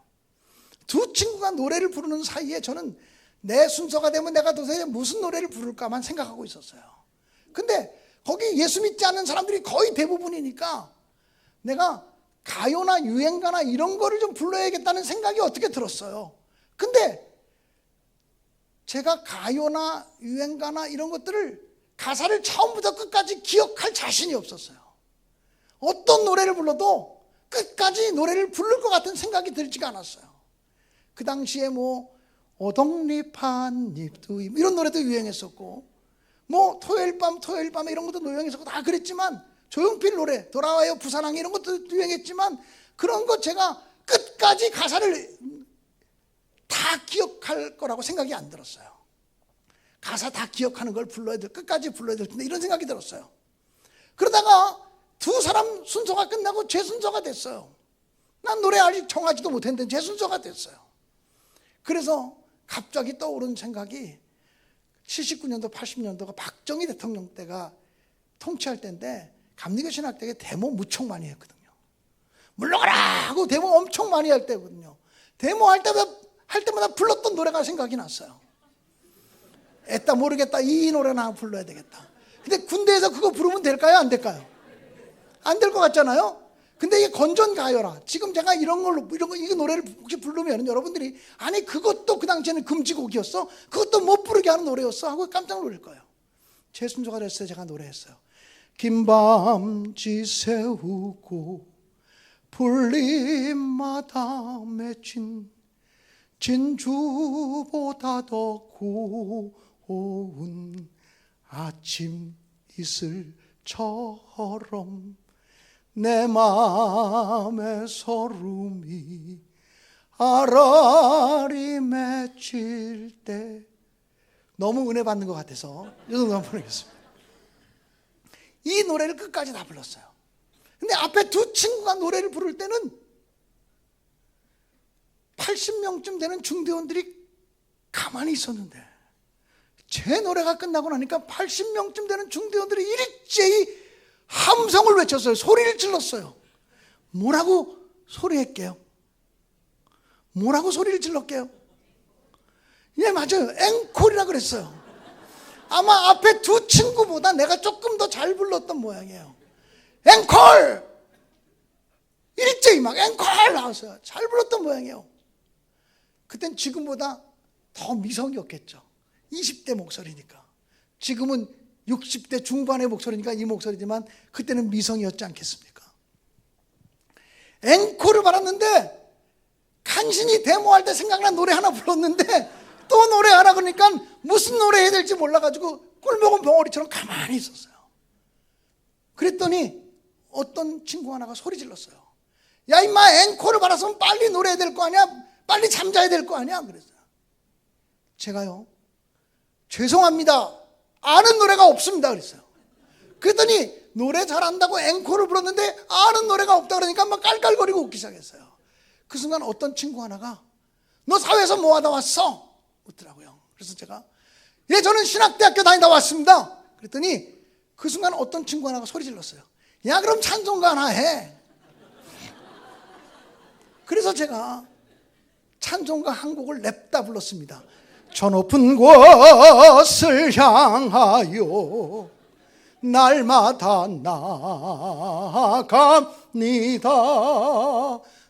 두 친구가 노래를 부르는 사이에 저는 내 순서가 되면 내가 도대체 무슨 노래를 부를까만 생각하고 있었어요. 근데 거기 예수 믿지 않는 사람들이 거의 대부분이니까 내가 가요나 유행가나 이런 거를 좀 불러야겠다는 생각이 어떻게 들었어요. 근데 제가 가요나 유행가나 이런 것들을 가사를 처음부터 끝까지 기억할 자신이 없었어요. 어떤 노래를 불러도 끝까지 노래를 부를 것 같은 생각이 들지가 않았어요. 그 당시에 뭐 오동잎 한잎 이런 노래도 유행했었고, 뭐 토요일 밤에 이런 것도 유행했었고 다 그랬지만, 조용필 노래 돌아와요 부산항 이런 것도 유행했지만, 그런 거 제가 끝까지 가사를 다 기억할 거라고 생각이 안 들었어요. 가사 다 기억하는 걸 불러야 될, 끝까지 불러야 될 텐데 이런 생각이 들었어요. 그러다가 두 사람 순서가 끝나고 제 순서가 됐어요. 난 노래 아직 정하지도 못했는데 제 순서가 됐어요. 그래서 갑자기 떠오른 생각이 79년도 80년도가 박정희 대통령 때가 통치할 때인데 감리교 신학대에 데모 무척 많이 했거든요. 물러가라 하고 데모 엄청 많이 할 때거든요. 데모 할 때마다 불렀던 노래가 생각이 났어요. 애따 모르겠다, 이 노래나 불러야 되겠다. 근데 군대에서 그거 부르면 될까요? 안 될까요? 안 될 것 같잖아요. 근데 이게 건전가요라, 지금 제가 이런 이 노래를 혹시 부르면 여러분들이 아니 그것도 그 당시에는 금지곡이었어? 그것도 못 부르게 하는 노래였어? 하고 깜짝 놀랄 거예요. 제 순서가 됐어요. 제가 노래했어요. 긴 밤 지새우고 풀잎마다 맺힌 진주보다 더 고운 아침 이슬처럼 내 맘의 소름이 아라리 맺힐 때. 너무 은혜 받는 것 같아서 이 정도만 부르겠습니다. 이 노래를 끝까지 다 불렀어요. 근데 앞에 두 친구가 노래를 부를 때는 80명쯤 되는 중대원들이 가만히 있었는데, 제 노래가 끝나고 나니까 80명쯤 되는 중대원들이 일제히 함성을 외쳤어요. 소리를 질렀어요. 뭐라고 소리할게요? 뭐라고 소리를 질렀게요? 예, 맞아요. 앵콜이라 그랬어요. 아마 앞에 두 친구보다 내가 조금 더 잘 불렀던 모양이에요. 앵콜! 일제히 막 앵콜 나왔어요. 잘 불렀던 모양이에요. 그땐 지금보다 더 미성이었겠죠. 20대 목소리니까. 지금은 60대 중반의 목소리니까 이 목소리지만 그때는 미성이었지 않겠습니까? 앵콜을 받았는데 간신히 데모할 때 생각난 노래 하나 불렀는데 또 노래하라 그러니까 무슨 노래 해야 될지 몰라가지고 꿀먹은 벙어리처럼 가만히 있었어요. 그랬더니 어떤 친구 하나가 소리 질렀어요. 야 임마, 앵콜을 받았으면 빨리 노래해야 될 거 아니야? 빨리 잠자야 될 거 아니야? 그랬어요. 제가요, 죄송합니다, 아는 노래가 없습니다 그랬어요. 그랬더니 노래 잘한다고 앵콜을 불렀는데 아는 노래가 없다 그러니까 막 깔깔거리고 웃기 시작했어요. 그 순간 어떤 친구 하나가 너 사회에서 뭐 하다 왔어? 묻더라고요. 그래서 제가 예, 저는 신학대학교 다니다 왔습니다. 그랬더니 그 순간 어떤 친구 하나가 소리 질렀어요. 야, 그럼 찬송가 하나 해. 그래서 제가 찬송가 한 곡을 냅다 불렀습니다. 저 높은 곳을 향하여 날마다 나아갑니다.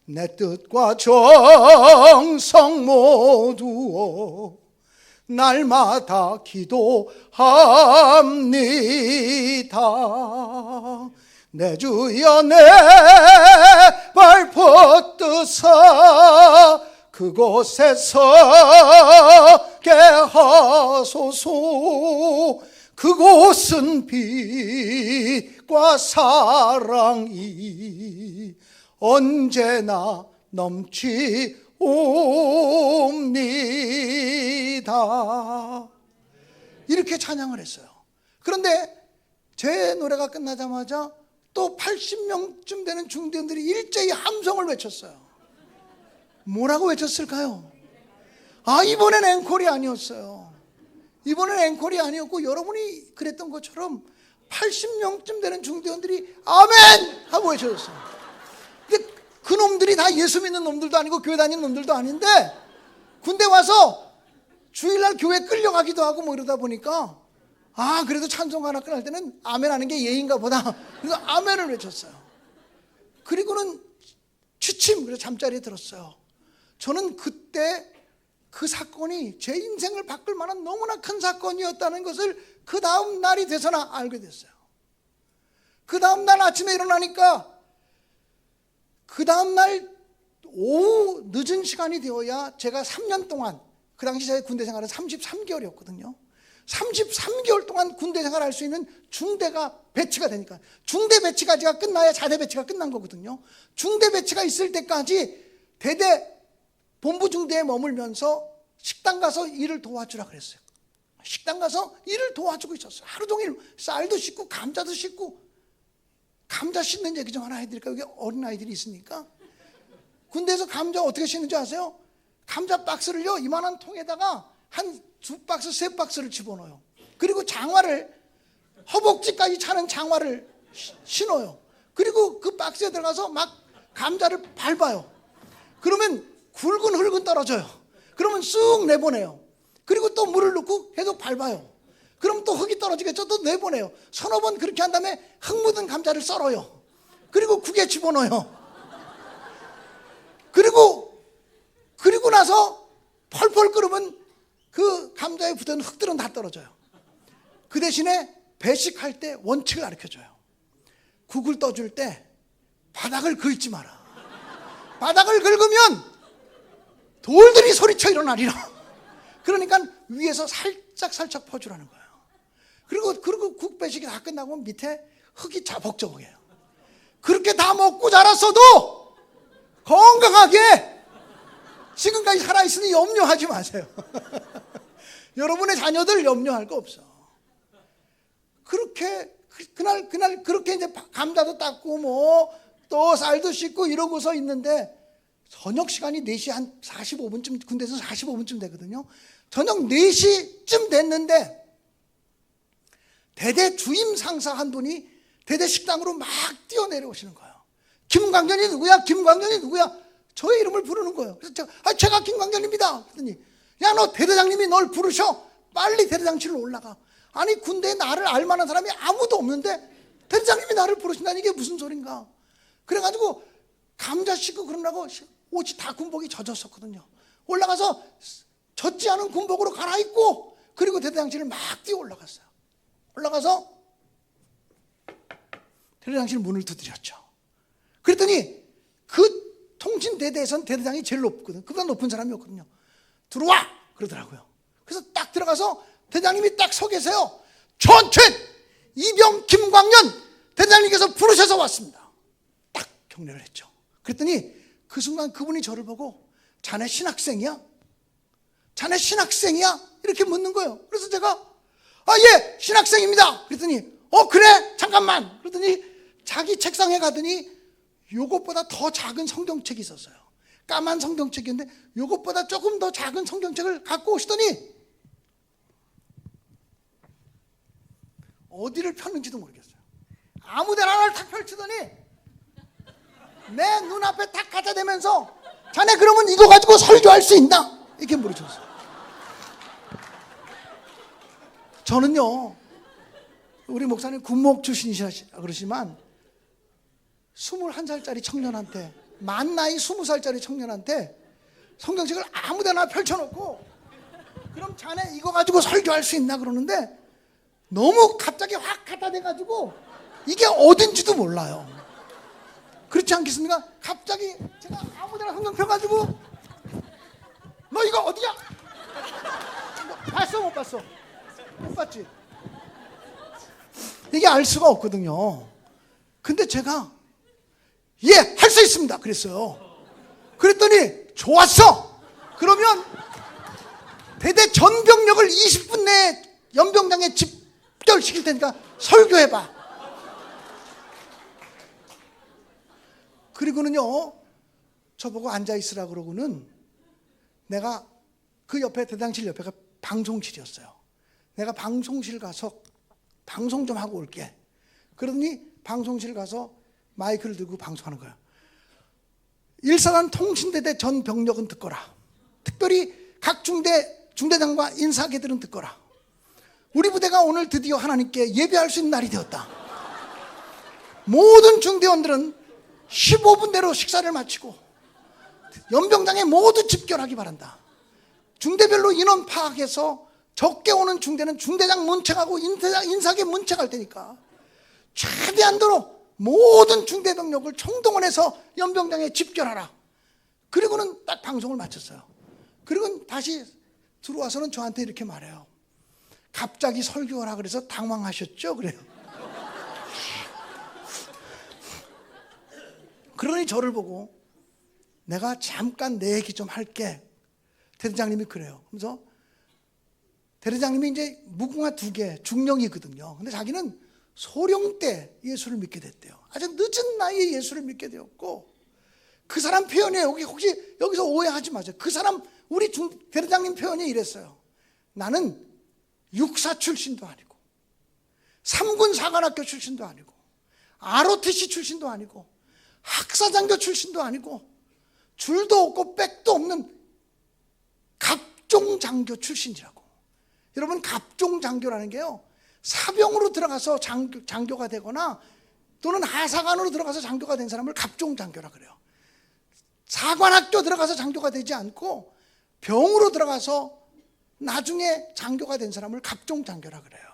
내 뜻과 정성 모두어 날마다 기도합니다. 내 주여 내 발뻗드사 그곳에서 게 하소서. 그곳은 빛과 사랑이 언제나 넘치옵니다. 이렇게 찬양을 했어요. 그런데 제 노래가 끝나자마자 또 80명쯤 되는 중대원들이 일제히 함성을 외쳤어요. 뭐라고 외쳤을까요? 아, 이번엔 앵콜이 아니었어요. 이번엔 앵콜이 아니었고, 여러분이 그랬던 것처럼 80명쯤 되는 중대원들이 아멘! 하고 외쳐줬어요. 근데 그 놈들이 다 예수 믿는 놈들도 아니고 교회 다니는 놈들도 아닌데, 군대 와서 주일날 교회 끌려가기도 하고 뭐 이러다 보니까, 아, 그래도 찬송 하나 끝날 때는 아멘 하는 게 예인가 보다. 그래서 아멘을 외쳤어요. 그리고는 취침, 그래서 잠자리에 들었어요. 저는 그때 그 사건이 제 인생을 바꿀 만한 너무나 큰 사건이었다는 것을 그 다음 날이 돼서나 알게 됐어요. 그 다음 날 아침에 일어나니까 그 다음 날 오후 늦은 시간이 되어야 제가 3년 동안, 그 당시 제 군대 생활은 33개월이었거든요. 33개월 동안 군대 생활을 할 수 있는 중대가 배치가 되니까, 중대 배치까지가 끝나야 자대 배치가 끝난 거거든요. 중대 배치가 있을 때까지 대대 본부 중대에 머물면서 식당 가서 일을 도와주라 그랬어요. 식당 가서 일을 도와주고 있었어요. 하루 종일 쌀도 씻고 감자도 씻고. 감자 씻는 얘기 좀 하나 해드릴까요? 여기 어린아이들이 있으니까. 군대에서 감자 어떻게 씻는지 아세요? 감자 박스를요, 이만한 통에다가 한 2박스, 3박스를 집어넣어요. 그리고 장화를, 허벅지까지 차는 장화를 신어요. 그리고 그 박스에 들어가서 막 감자를 밟아요. 그러면 굵은 흙은 떨어져요. 그러면 쑥 내보내요. 그리고 또 물을 넣고 계속 밟아요. 그럼 또 흙이 떨어지겠죠? 또 내보내요. 서너 번 그렇게 한 다음에 흙 묻은 감자를 썰어요. 그리고 국에 집어넣어요. 그리고 나서 펄펄 끓으면 그 감자에 붙은 흙들은 다 떨어져요. 그 대신에 배식할 때 원칙을 가르쳐줘요. 국을 떠줄 때 바닥을 긁지 마라. 바닥을 긁으면 돌들이 소리쳐 일어나리라. 그러니까 위에서 살짝 퍼주라는 거예요. 그리고 국 배식이 다 끝나고 밑에 흙이 자벅저벅해요. 그렇게 다 먹고 자랐어도 건강하게 지금까지 살아있으니 염려하지 마세요. 여러분의 자녀들 염려할 거 없어. 그렇게 그날 그렇게 이제 감자도 닦고 뭐 또 쌀도 씻고 이러고서 있는데, 저녁 시간이 4시 한 45분쯤, 군대에서 45분쯤 되거든요. 저녁 4시쯤 됐는데 대대 주임 상사 한 분이 대대 식당으로 막 뛰어내려오시는 거예요. 김광년이 누구야? 김광년이 누구야? 저의 이름을 부르는 거예요. 그래서 제가 김광년입니다. 그랬더니, 야, 너 대대장님이 널 부르셔. 빨리 대대장실로 올라가. 아니, 군대에 나를 알만한 사람이 아무도 없는데 대대장님이 나를 부르신다니 이게 무슨 소린가. 그래가지고 감자 씻고 그러려고 옷이 다 군복이 젖었었거든요. 올라가서 젖지 않은 군복으로 갈아입고, 그리고 대대장실을 막 뛰어 올라갔어요. 올라가서 대대장실 문을 두드렸죠. 그랬더니 그 통신대대에선 대대장이 제일 높거든요. 그보다 높은 사람이 없거든요. 들어와! 그러더라고요. 그래서 딱 들어가서 대장님이 딱 서 계세요. 전체 이병 김광년 대장님께서 부르셔서 왔습니다. 딱 경례를 했죠. 그랬더니 그 순간 그분이 저를 보고, 자네 신학생이야? 자네 신학생이야? 이렇게 묻는 거예요. 그래서 제가 예, 신학생입니다. 그랬더니 그래? 잠깐만. 그랬더니 자기 책상에 가더니 요것보다 더 작은 성경책이 있었어요. 까만 성경책이었는데 요것보다 조금 더 작은 성경책을 갖고 오시더니 어디를 폈는지도 모르겠어요. 아무데나 하나를 탁 펼치더니 내 눈앞에 탁 갖다 대면서, 자네 그러면 이거 가지고 설교할 수 있나? 이렇게 물어줬어요. 저는요, 우리 목사님 군목 출신이시라 그러시지만 21살짜리 청년한테, 만 나이 20살짜리 청년한테 성경책을 아무데나 펼쳐놓고, 그럼 자네 이거 가지고 설교할 수 있나 그러는데, 너무 갑자기 확 갖다 대가지고 이게 어딘지도 몰라요. 그렇지 않겠습니까? 갑자기 제가 아무데나 성경 펴가지고, 너 이거 어디야? 봤어 못 봤어? 못 봤지? 이게 알 수가 없거든요. 근데 제가 할 수 있습니다 그랬어요. 그랬더니 좋았어. 그러면 대대 전병력을 20분 내에 연병장에 집결시킬 테니까 설교해봐. 그리고는요, 저보고 앉아있으라 그러고는 내가 그 옆에 대장실 옆에가 방송실이었어요. 내가 방송실 가서 방송 좀 하고 올게. 그러더니 방송실 가서 마이크를 들고 방송하는 거야. 1사단 통신대대 전 병력은 듣거라. 특별히 각 중대장과 인사계들은 듣거라. 우리 부대가 오늘 드디어 하나님께 예배할 수 있는 날이 되었다. 모든 중대원들은 15분 내로 식사를 마치고 연병장에 모두 집결하기 바란다. 중대별로 인원 파악해서 적게 오는 중대는 중대장 문책하고 인사계 문책할 테니까 최대한도로 모든 중대병력을 총동원해서 연병장에 집결하라. 그리고는 딱 방송을 마쳤어요. 그리고 다시 들어와서는 저한테 이렇게 말해요. 갑자기 설교하라 그래서 당황하셨죠? 그래요. 그러니 저를 보고 내가 잠깐 내 얘기 좀 할게. 대대장님이 그래요. 그래서 대대장님이 이제 무궁화 2개 중령이거든요. 근데 자기는 소령 때 예수를 믿게 됐대요. 아주 늦은 나이에 예수를 믿게 되었고, 그 사람 표현이에요. 혹시 여기서 오해하지 마세요. 그 사람 우리 대대장님 표현이 이랬어요. 나는 육사 출신도 아니고 3군 사관학교 출신도 아니고 ROTC 출신도 아니고 학사장교 출신도 아니고 줄도 없고 백도 없는 갑종장교 출신이라고. 여러분, 갑종장교라는 게요, 사병으로 들어가서 장교가 되거나 또는 하사관으로 들어가서 장교가 된 사람을 갑종장교라 그래요. 사관학교 들어가서 장교가 되지 않고 병으로 들어가서 나중에 장교가 된 사람을 갑종장교라 그래요.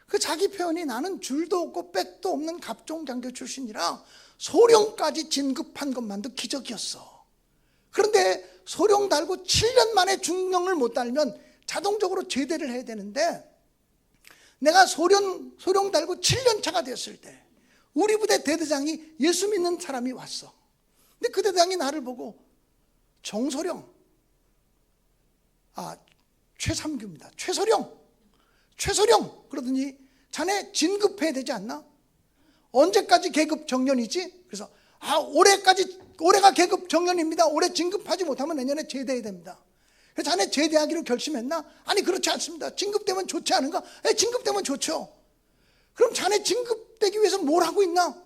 그 자기 표현이 나는 줄도 없고 백도 없는 갑종장교 출신이라 소령까지 진급한 것만도 기적이었어. 그런데 소령 달고 7년 만에 중령을 못 달면 자동적으로 제대를 해야 되는데, 내가 소령 달고 7년 차가 됐을 때 우리 부대 대대장이 예수 믿는 사람이 왔어. 근데 그 대대장이 나를 보고 정소령, 최삼규입니다. 최소령 그러더니 자네 진급해야 되지 않나? 언제까지 계급 정년이지? 그래서 올해가 계급 정년입니다. 올해 진급하지 못하면 내년에 제대해야 됩니다. 그래서 자네 제대하기로 결심했나? 아니, 그렇지 않습니다. 진급되면 좋지 않은가? 진급되면 좋죠. 그럼 자네 진급되기 위해서 뭘 하고 있나?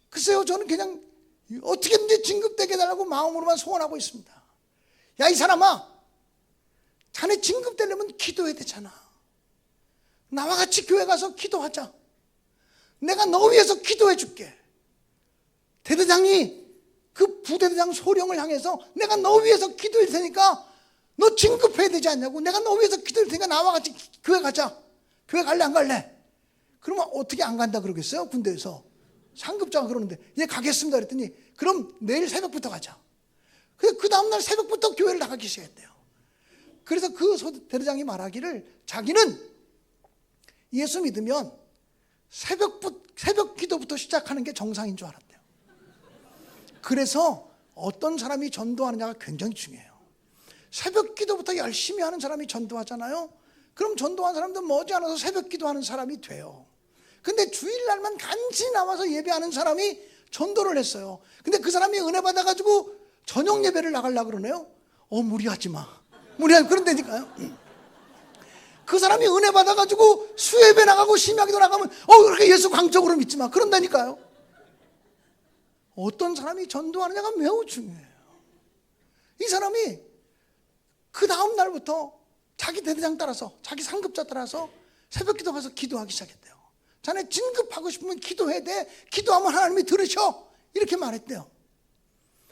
글쎄요, 저는 그냥 어떻게든지 진급되게 해달라고 마음으로만 소원하고 있습니다. 야, 이 사람아, 자네 진급되려면 기도해야 되잖아. 나와 같이 교회 가서 기도하자. 내가 너 위해서 기도해 줄게. 대대장이 그 부대대장 소령을 향해서 내가 너 위해서 기도할 테니까 너 진급해야 되지 않냐고. 내가 너 위해서 기도할 테니까 나와 같이 교회 가자. 교회 갈래 안 갈래? 그러면 어떻게 안 간다 그러겠어요? 군대에서 상급자가 그러는데, 예, 가겠습니다 그랬더니 그럼 내일 새벽부터 가자. 그 다음날 새벽부터 교회를 나가기 시작했대요. 그래서 그 대대장이 말하기를 자기는 예수 믿으면 새벽 기도부터 시작하는 게 정상인 줄 알았대요. 그래서 어떤 사람이 전도하느냐가 굉장히 중요해요. 새벽 기도부터 열심히 하는 사람이 전도하잖아요. 그럼 전도한 사람도 머지않아서 새벽 기도하는 사람이 돼요. 근데 주일날만 간신히 나와서 예배하는 사람이 전도를 했어요. 근데 그 사람이 은혜 받아가지고 저녁 예배를 나가려고 그러네요. 무리하지 마. 그런다니까요. 그 사람이 은혜 받아가지고 수예배 나가고 심야기도 나가면 그렇게 예수 강적으로 믿지 마. 그런다니까요. 어떤 사람이 전도하느냐가 매우 중요해요. 이 사람이 그 다음 날부터 자기 대대장 따라서, 자기 상급자 따라서 새벽 기도 가서 기도하기 시작했대요. 자네 진급하고 싶으면 기도해야 돼. 기도하면 하나님이 들으셔. 이렇게 말했대요.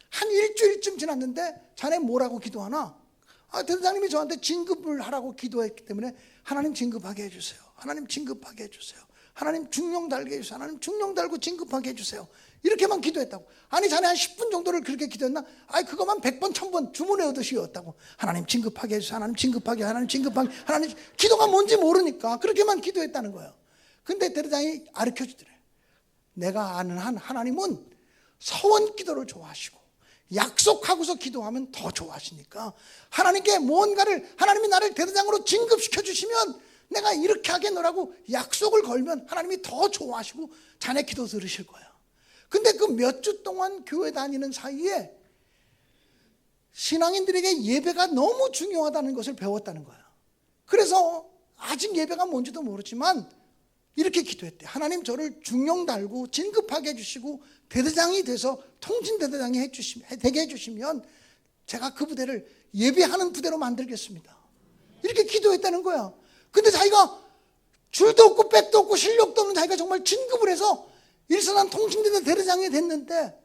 한 일주일쯤 지났는데 자네 뭐라고 기도하나? 대대장님이 저한테 진급을 하라고 기도했기 때문에 하나님 진급하게 해주세요. 하나님 진급하게 해주세요. 하나님 중령 달게 해주세요. 하나님 중령 달고 진급하게 해주세요. 이렇게만 기도했다고. 아니, 자네 한 10분 정도를 그렇게 기도했나? 그거만 100번 1000번 주문해 오듯이였다고. 하나님 진급하게 해주세요. 하나님 진급하게, 하나님 진급하게, 하나님. 기도가 뭔지 모르니까 그렇게만 기도했다는 거예요. 근데 대대장이 가르쳐 주더래. 내가 아는 한 하나님은 서원 기도를 좋아하시고 약속하고서 기도하면 더 좋아하시니까 하나님께 무언가를, 하나님이 나를 대대장으로 진급시켜 주시면 내가 이렇게 하겠노라고 약속을 걸면 하나님이 더 좋아하시고 자네 기도 들으실 거야. 근데 그 몇 주 동안 교회 다니는 사이에 신앙인들에게 예배가 너무 중요하다는 것을 배웠다는 거야. 그래서 아직 예배가 뭔지도 모르지만 이렇게 기도했대. 하나님, 저를 중용 달고 진급하게 해주시고 대대장이 돼서 통진대대장이 되게 해주시면 제가 그 부대를 예배하는 부대로 만들겠습니다. 이렇게 기도했다는 거야. 근데 자기가 줄도 없고 백도 없고 실력도 없는 자기가 정말 진급을 해서 일선한 통진대대 대대장이 됐는데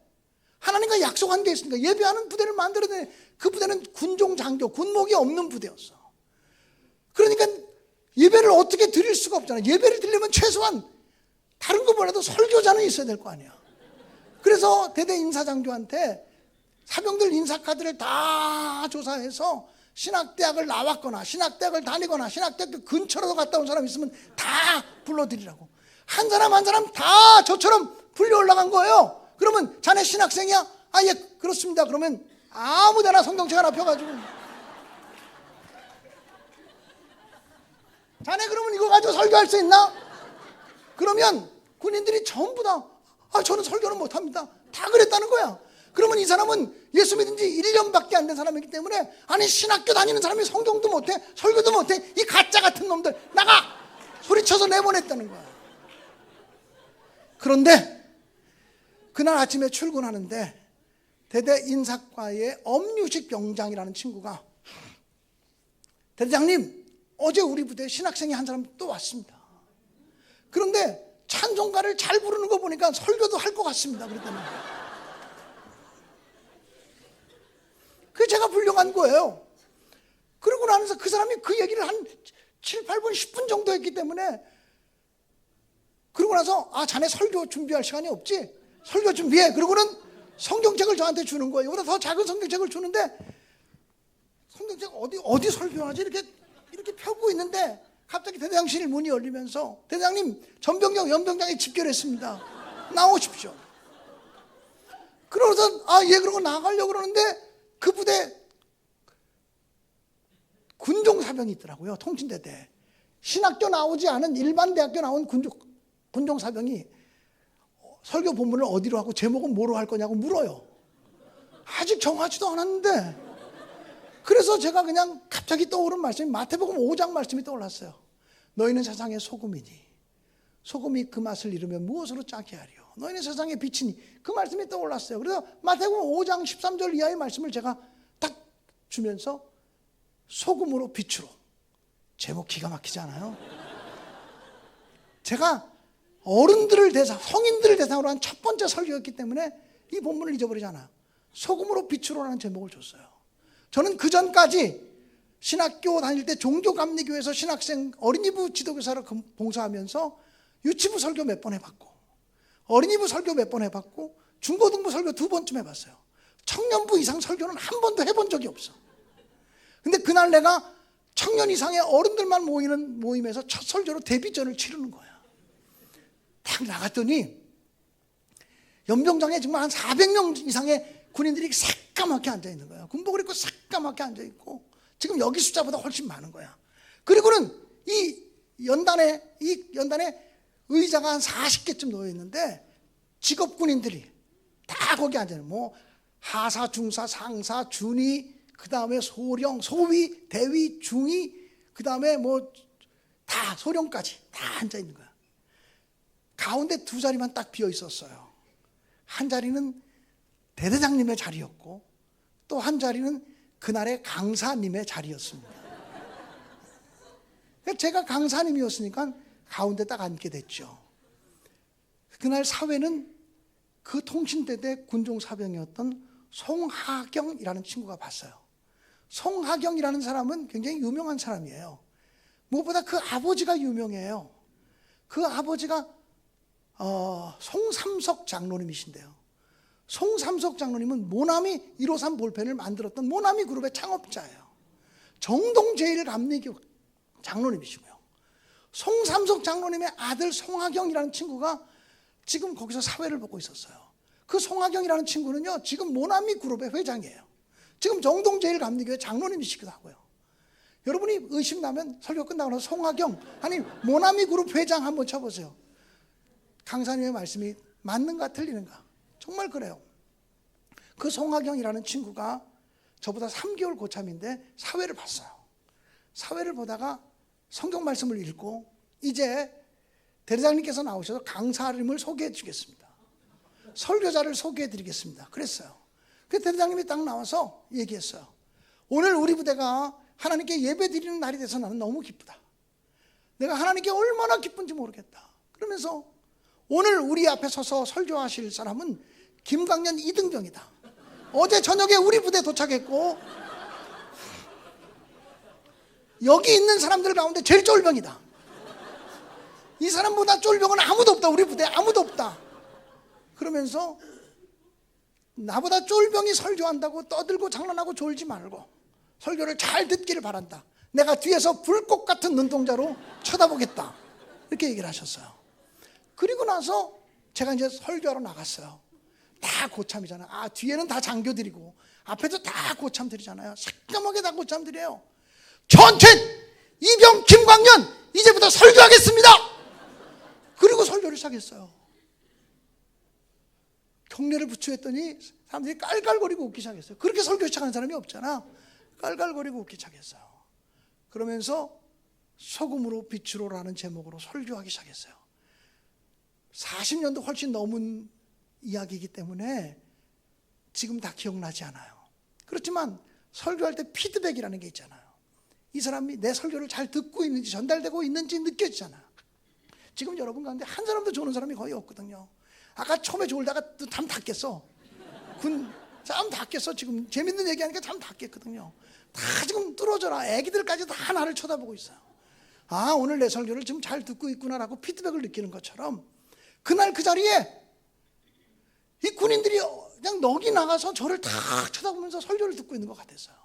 하나님과 약속한 게 있으니까 예배하는 부대를 만들어내. 그 부대는 군종 장교, 군목이 없는 부대였어. 그러니까 예배를 어떻게 드릴 수가 없잖아. 예배를 드리려면 최소한 다른 것보다도 설교자는 있어야 될 거 아니야. 그래서 대대 인사장교한테 사병들 인사카드를 다 조사해서 신학대학을 나왔거나 신학대학을 다니거나 신학대학교 근처라도 갔다 온 사람 있으면 다 불러드리라고. 한 사람 한 사람 다 저처럼 불려 올라간 거예요. 그러면 자네 신학생이야? 아, 예, 그렇습니다. 그러면 아무데나 성경책 하나 펴가지고 자네 그러면 이거 가지고 설교할 수 있나? 그러면 군인들이 전부 다 저는 설교는 못합니다. 다 그랬다는 거야. 그러면 이 사람은 예수 믿은 지 1년밖에 안 된 사람이기 때문에 아니 신학교 다니는 사람이 성경도 못해 설교도 못해 이 가짜 같은 놈들 나가! 소리쳐서 내보냈다는 거야. 그런데 그날 아침에 출근하는데 대대 인사과의 엄유식 병장이라는 친구가 대대장님, 어제 우리 부대에 신학생이 한 사람 또 왔습니다. 그런데 찬송가를 잘 부르는 거 보니까 설교도 할 것 같습니다. 그랬더니 그래서 제가 불려간 거예요. 그러고 나서 그 사람이 그 얘기를 한 7, 8분, 10분 정도 했기 때문에 그러고 나서 자네 설교 준비할 시간이 없지? 설교 준비해. 그러고는 성경책을 저한테 주는 거예요. 이보다 더 작은 성경책을 주는데 성경책 어디 설교하지? 이렇게 펴고 있는데 갑자기 대대장실 문이 열리면서 대대장님, 전병경 연병장이 집결했습니다. 나오십시오. 그러고서 예, 그러고 나가려고 그러는데 그 부대 군종사병이 있더라고요. 통신대대. 신학교 나오지 않은 일반 대학교 나온 군종사병이 설교 본문을 어디로 하고 제목은 뭐로 할 거냐고 물어요. 아직 정하지도 않았는데. 그래서 제가 그냥 갑자기 떠오른 말씀이 마태복음 5장 말씀이 떠올랐어요. 너희는 세상의 소금이니 소금이 그 맛을 잃으면 무엇으로 짜게 하리요. 너희는 세상의 빛이니. 그 말씀이 떠올랐어요. 그래서 마태복음 5장 13절 이하의 말씀을 제가 딱 주면서 소금으로 빛으로. 제목 기가 막히지 않아요? 제가 성인들을 대상으로 한 첫 번째 설교였기 때문에 이 본문을 잊어버리지 않아요. 소금으로 빛으로라는 제목을 줬어요. 저는 그 전까지 신학교 다닐 때 종교감리교회에서 신학생 어린이부 지도교사로 봉사하면서 유치부 설교 몇 번 해봤고 어린이부 설교 몇 번 해봤고 중고등부 설교 2번쯤 해봤어요. 청년부 이상 설교는 한 번도 해본 적이 없어. 근데 그날 내가 청년 이상의 어른들만 모이는 모임에서 첫 설교로 데뷔전을 치르는 거야. 딱 나갔더니 연병장에 정말 한 400명 이상의 군인들이 새까맣게 앉아있는 거야. 군복을 입고 새까맣게 앉아있고 지금 여기 숫자보다 훨씬 많은 거야. 그리고는 이 연단에 의자가 한 40개쯤 놓여있는데 직업군인들이 다 거기 앉아있는 하사, 중사, 상사, 준위, 그 다음에 소령, 소위, 대위, 중위, 그 다음에 다 소령까지 다 앉아있는 거야. 가운데 2자리만 딱 비어 있었어요. 한 자리는 대대장님의 자리였고 또 한 자리는 그날의 강사님의 자리였습니다. 제가 강사님이었으니까 가운데 딱 앉게 됐죠. 그날 사회는 그 통신대대 군종사병이었던 송하경이라는 친구가 봤어요. 송하경이라는 사람은 굉장히 유명한 사람이에요. 무엇보다 그 아버지가 유명해요. 그 아버지가 송삼석 장로님이신데요. 송삼석 장로님은 모나미 153 볼펜을 만들었던 모나미 그룹의 창업자예요. 정동제일감리교 장로님이시고요. 송삼석 장로님의 아들 송하경이라는 친구가 지금 거기서 사회를 보고 있었어요. 그 송하경이라는 친구는요, 지금 모나미 그룹의 회장이에요. 지금 정동제일감리교회 장로님이시기도 하고요. 여러분이 의심나면 설교 끝나고 나서 송하경 아니 모나미 그룹 회장 한번 쳐보세요. 강사님의 말씀이 맞는가 틀리는가? 정말 그래요. 그 송하경이라는 친구가 저보다 3개월 고참인데 사회를 봤어요. 사회를 보다가 성경 말씀을 읽고 이제 대리장님께서 나오셔서 강사님을 소개해 주겠습니다. 설교자를 소개해 드리겠습니다. 그랬어요. 그 대리장님이 딱 나와서 얘기했어요. 오늘 우리 부대가 하나님께 예배 드리는 날이 돼서 나는 너무 기쁘다. 내가 하나님께 얼마나 기쁜지 모르겠다. 그러면서 오늘 우리 앞에 서서 설교하실 사람은 김광년 이등병이다. 어제 저녁에 우리 부대 도착했고 여기 있는 사람들 가운데 제일 쫄병이다. 이 사람보다 쫄병은 아무도 없다. 우리 부대에 아무도 없다. 그러면서 나보다 쫄병이 설교한다고 떠들고 장난하고 졸지 말고 설교를 잘 듣기를 바란다. 내가 뒤에서 불꽃 같은 눈동자로 쳐다보겠다. 이렇게 얘기를 하셨어요. 그리고 나서 제가 이제 설교하러 나갔어요. 다 고참이잖아요. 아, 뒤에는 다 장교들이고 앞에도 다 고참들이잖아요. 새까맣게 다 고참들이에요. 전체 이병 김광년 이제부터 설교하겠습니다. 그리고 설교를 시작했어요. 경례를 부추했더니 사람들이 깔깔거리고 웃기 시작했어요. 그렇게 설교 시작하는 사람이 없잖아. 깔깔거리고 웃기 시작했어요. 그러면서 소금으로 빛으로라는 제목으로 설교하기 시작했어요. 40년도 훨씬 넘은 이야기이기 때문에 지금 다 기억나지 않아요. 그렇지만 설교할 때 피드백이라는 게 있잖아요. 이 사람이 내 설교를 잘 듣고 있는지 전달되고 있는지 느껴지잖아요. 지금 여러분 가운데 한 사람도 좋은 사람이 거의 없거든요. 아까 처음에 졸다가 잠 다 깼어. 잠 다 깼어. 지금 재밌는 얘기하니까 잠 다 깼거든요. 다 지금 뚫어져라. 애기들까지 다 나를 쳐다보고 있어요. 아, 오늘 내 설교를 지금 잘 듣고 있구나라고 피드백을 느끼는 것처럼 그날 그 자리에 이 군인들이 그냥 넋이 나가서 저를 다 쳐다보면서 설교를 듣고 있는 것 같았어요.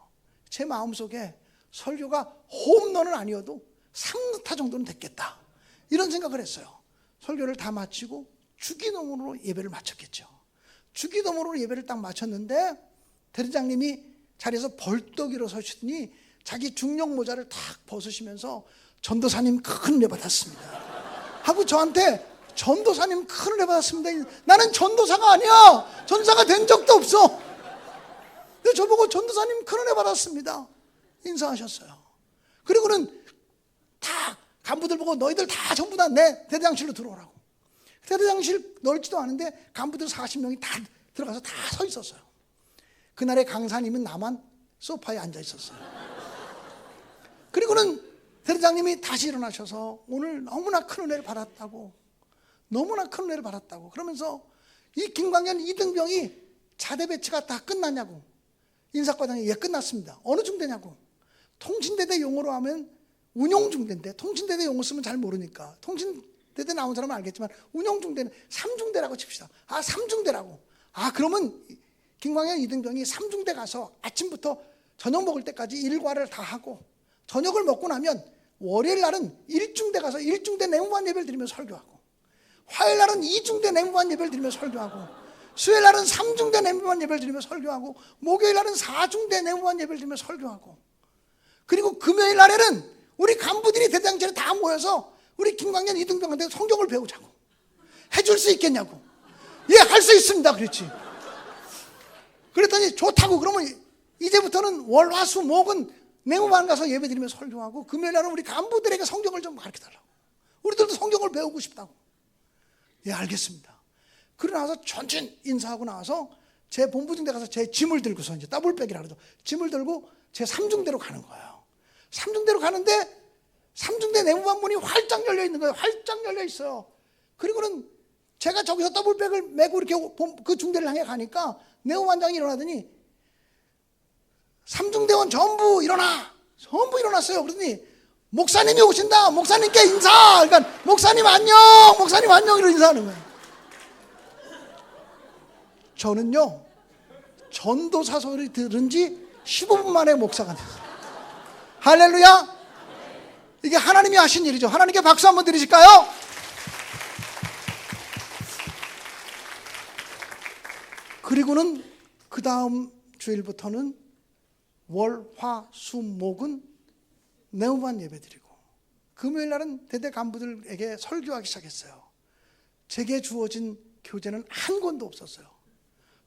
제 마음속에 설교가 홈런은 아니어도 3루타 정도는 됐겠다, 이런 생각을 했어요. 설교를 다 마치고 주기도문으로 예배를 마쳤겠죠. 주기도문으로 예배를 딱 마쳤는데 대리장님이 자리에서 벌떡 일어서시더니 자기 중령 모자를 탁 벗으시면서 전도사님 큰 은혜 받았습니다 하고 저한테 전도사님 큰 은혜 받았습니다. 나는 전도사가 아니야. 전도사가 된 적도 없어. 근데 저보고 전도사님 큰 은혜 받았습니다 인사하셨어요. 그리고는 다 간부들 보고 너희들 다 전부 다 내 대대장실로 들어오라고. 대대장실 넓지도 않은데 간부들 40명이 다 들어가서 다 서 있었어요. 그날의 강사님은 나만 소파에 앉아 있었어요. 그리고는 대대장님이 다시 일어나셔서 오늘 너무나 큰 은혜를 받았다고, 너무나 큰 은혜를 받았다고 그러면서 이 김광현 이등병이 자대 배치가 다 끝났냐고. 인사과장이 예 끝났습니다. 어느 중대냐고. 통신대대 용어로 하면 운용중대인데 통신대대 용어 쓰면 잘 모르니까 통신대대 나온 사람은 알겠지만 운용중대는 3중대라고 칩시다. 아, 3중대라고. 아, 그러면 김광현 이등병이 3중대 가서 아침부터 저녁 먹을 때까지 일과를 다 하고 저녁을 먹고 나면 월요일 날은 1중대 가서 1중대 내무반 예배를 드리면서 설교하고 화요일 날은 2중대 내무반 예배를 드리면서 설교하고 수요일 날은 3중대 내무반 예배를 드리면서 설교하고 목요일 날은 4중대 내무반 예배를 드리면서 설교하고 그리고 금요일 날에는 우리 간부들이 대장전에 다 모여서 우리 김광현 이등병한테 성경을 배우자고. 해줄 수 있겠냐고. 예, 할 수 있습니다. 그랬지. 그랬더니 좋다고. 그러면 이제부터는 월, 화, 수, 목은 내무반 가서 예배 드리면서 설교하고 금요일 날은 우리 간부들에게 성경을 좀 가르쳐달라고. 우리들도 성경을 배우고 싶다고. 예, 알겠습니다. 그러고 나서 천천히 인사하고 나와서 제 본부중대 가서 제 짐을 들고서 이제 더블백이라 그러죠. 짐을 들고 제 3중대로 가는 거예요. 3중대로 가는데 3중대 내무반 문이 활짝 열려 있는 거예요. 활짝 열려 있어요. 그리고는 제가 저기서 더블백을 메고 이렇게 그 중대를 향해 가니까 내무반장이 일어나더니 3중대원 전부 일어나. 전부 일어났어요. 그러더니 목사님이 오신다. 목사님께 인사. 그러니까 목사님 안녕. 목사님 안녕. 이런 인사하는 거예요. 저는요 전도사 소리 들은 지 15분 만에 목사가 됐어요. 할렐루야. 이게 하나님이 하신 일이죠. 하나님께 박수 한번 드리실까요? 그리고는 그 다음 주일부터는 월, 화, 수, 목은 내무반 예배드리고 금요일 날은 대대 간부들에게 설교하기 시작했어요. 제게 주어진 교재는 한 권도 없었어요.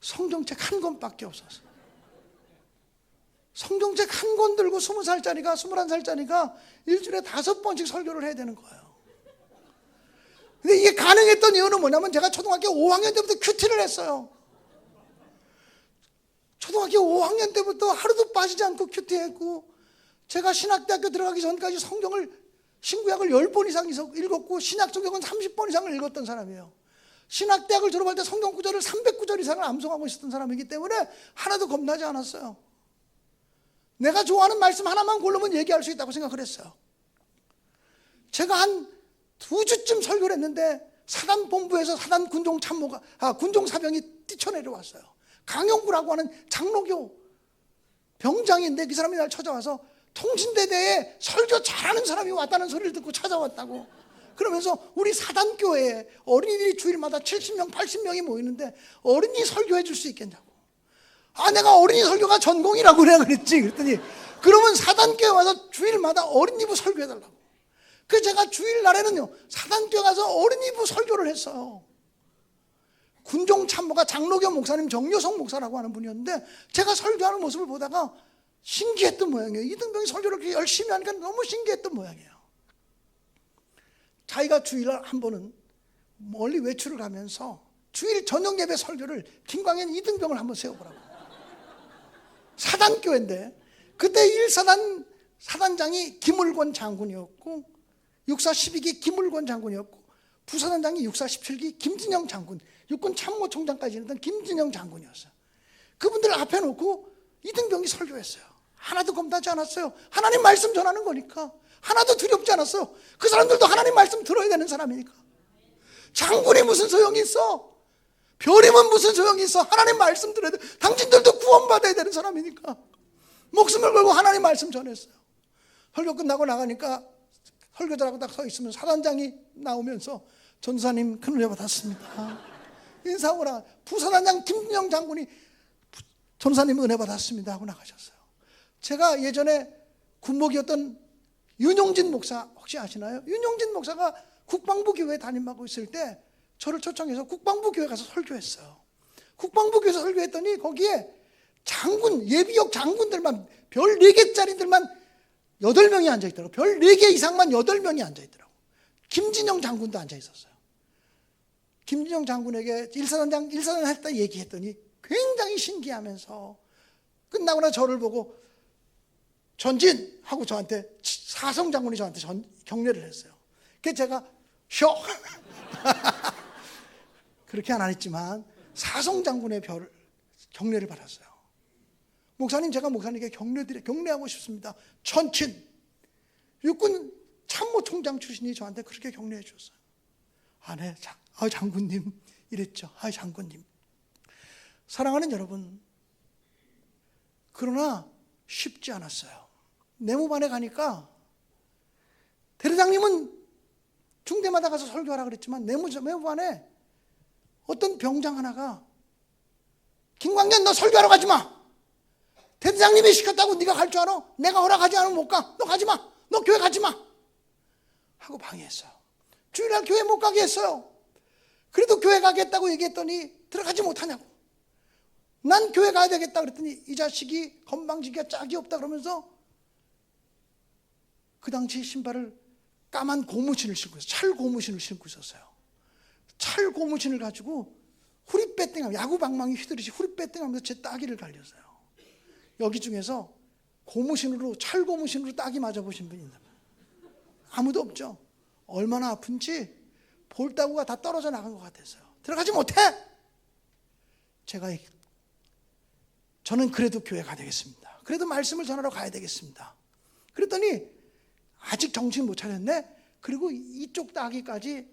성경책 한 권밖에 없었어요. 성경책 한 권 들고 20살짜리가 21살짜리가 일주일에 5번씩 설교를 해야 되는 거예요. 근데 이게 가능했던 이유는 뭐냐면 제가 초등학교 5학년 때부터 큐티를 했어요. 초등학교 5학년 때부터 하루도 빠지지 않고 큐티했고, 제가 신학대학교 들어가기 전까지 성경을, 신구약을 10번 이상 읽었고 신약 성경은 30번 이상을 읽었던 사람이에요. 신학대학을 졸업할 때 성경 구절을 300구절 이상을 암송하고 있었던 사람이기 때문에 하나도 겁나지 않았어요. 내가 좋아하는 말씀 하나만 고르면 얘기할 수 있다고 생각을 했어요. 제가 한 2주쯤 설교를 했는데 사단 본부에서 사단 군종 참모가 군종 사병이 뛰쳐내려왔어요. 강용구라고 하는 장로교 병장인데 그 사람이 날 찾아와서 통신대대에 설교 잘하는 사람이 왔다는 소리를 듣고 찾아왔다고. 그러면서 우리 사단교회에 어린이들이 주일마다 70명 80명이 모이는데 어린이 설교해 줄 수 있겠냐고. 내가 어린이 설교가 전공이라고 내가 그랬지. 그랬더니 그러면 사단교회 와서 주일마다 어린이부 설교해 달라고. 그래서 제가 주일날에는요 사단교회 가서 어린이부 설교를 했어요. 군종 참모가 장로교 목사님 정여성 목사라고 하는 분이었는데 제가 설교하는 모습을 보다가 신기했던 모양이에요. 이등병이 설교를 그렇게 열심히 하니까 너무 신기했던 모양이에요. 자기가 주일날 한 번은 멀리 외출을 가면서 주일 저녁 예배 설교를 김광현 이등병을 한번 세워보라고. 사단교회인데 그때 1사단 사단장이 김울권 장군이었고 육사 12기 김울권 장군이었고 부사단장이 육사 17기 김진영 장군, 육군 참모총장까지 있던 김진영 장군이었어요. 그분들을 앞에 놓고 이등병이 설교했어요. 하나도 겁나지 않았어요. 하나님 말씀 전하는 거니까 하나도 두렵지 않았어요. 그 사람들도 하나님 말씀 들어야 되는 사람이니까. 장군이 무슨 소용이 있어? 별이면 무슨 소용이 있어? 하나님 말씀 들어야 돼. 당신들도 구원받아야 되는 사람이니까 목숨을 걸고 하나님 말씀 전했어요. 설교 끝나고 나가니까 설교자라고 딱 서 있으면 사단장이 나오면서 전사님 큰 은혜 받았습니다. 인사하고 부사단장 김진영 장군이 전사님 은혜 받았습니다 하고 나가셨어요. 제가 예전에 군목이었던 윤용진 목사 혹시 아시나요? 윤용진 목사가 국방부 교회 담임하고 있을 때 저를 초청해서 국방부 교회 가서 설교했어요. 국방부 교회에서 설교했더니 거기에 장군, 예비역 장군들만 별 4개짜리들만 8명이 앉아있더라고요. 별 4개 이상만 8명이 앉아있더라고요. 김진영 장군도 앉아있었어요. 김진영 장군에게 일사단 했다 얘기했더니 굉장히 신기하면서 끝나고 나서 저를 보고 전진! 하고 저한테 사성 장군이 저한테 격려를 했어요. 그래서 제가 쉬어! 그렇게 안 했지만 사성 장군의 격려를 받았어요. 목사님, 제가 목사님께 격려하고 싶습니다. 천친! 육군 참모총장 출신이 저한테 그렇게 격려해 주셨어요. 네, 장군님 이랬죠. 장군님. 사랑하는 여러분, 그러나 쉽지 않았어요. 내무반에 가니까 대대장님은 중대마다 가서 설교하라 그랬지만 내무반에 어떤 병장 하나가 김광현 너 설교하러 가지 마. 대대장님이 시켰다고 네가 갈 줄 알아? 내가 허락하지 않으면 못 가. 너 가지 마. 너 교회 가지 마. 하고 방해했어요. 주일날 교회 못 가게 했어요. 그래도 교회 가겠다고 얘기했더니 들어가지 못하냐고. 난 교회 가야 되겠다 그랬더니 이 자식이 건방지기가 짝이 없다 그러면서 그 당시 신발을 까만 고무신을 신고 있었어요. 찰 고무신을 신고 있었어요. 찰 고무신을 가지고 후리빼땡하면서 야구 방망이 휘두르시 후리빼땡하면서 제 따귀를 갈렸어요. 여기 중에서 찰 고무신으로 따귀 맞아보신 분이 있나요? 아무도 없죠. 얼마나 아픈지 볼따구가 다 떨어져 나간 것 같았어요. 들어가지 못해. 저는 그래도 교회 가야 되겠습니다. 그래도 말씀을 전하러 가야 되겠습니다. 그랬더니 아직 정신 못 차렸네. 그리고 이쪽 따귀까지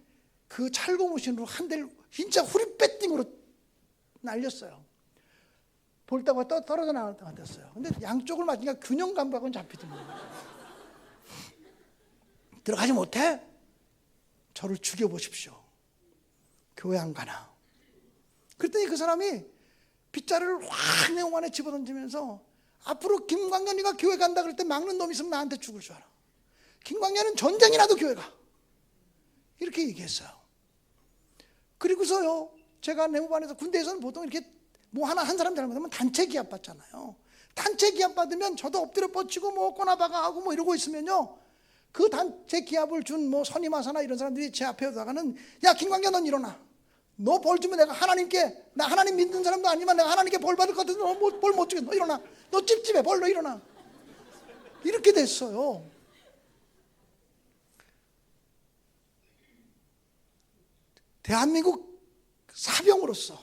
그 찰고무신으로 한 대를 진짜 후리빼띵으로 날렸어요. 볼따구가 떨어져 나갈 때가 됐어요. 근데 양쪽을 맞으니까 균형 감각은 잡히더라고요. 들어가지 못해? 저를 죽여보십시오. 교회 안 가나? 그랬더니 그 사람이 빗자루를 확 내 몸 안에 집어던지면서 앞으로 김광현이가 교회 간다 그럴 때 막는 놈이 있으면 나한테 죽을 줄 알아. 김광현은 전쟁이 나도 교회 가. 이렇게 얘기했어요. 그리고서요, 제가 내무반에서 군대에서는 보통 이렇게 뭐 하나 한 사람 잘못하면 단체 기합 받잖아요. 단체 기합 받으면 저도 엎드려 뻗치고 뭐 꼬나바가 하고 뭐 이러고 있으면요, 그 단체 기합을 준 뭐 선임하사나 이런 사람들이 제 앞에 오다가는, 야 김광규 넌 일어나. 너 벌 주면 내가 하나님께, 나 하나님 믿는 사람도 아니지만 내가 하나님께 벌 받을 것 같아서 너 벌 못 주겠어. 너 일어나. 너 찝찝해. 벌로 일어나. 이렇게 됐어요. 대한민국 사병으로서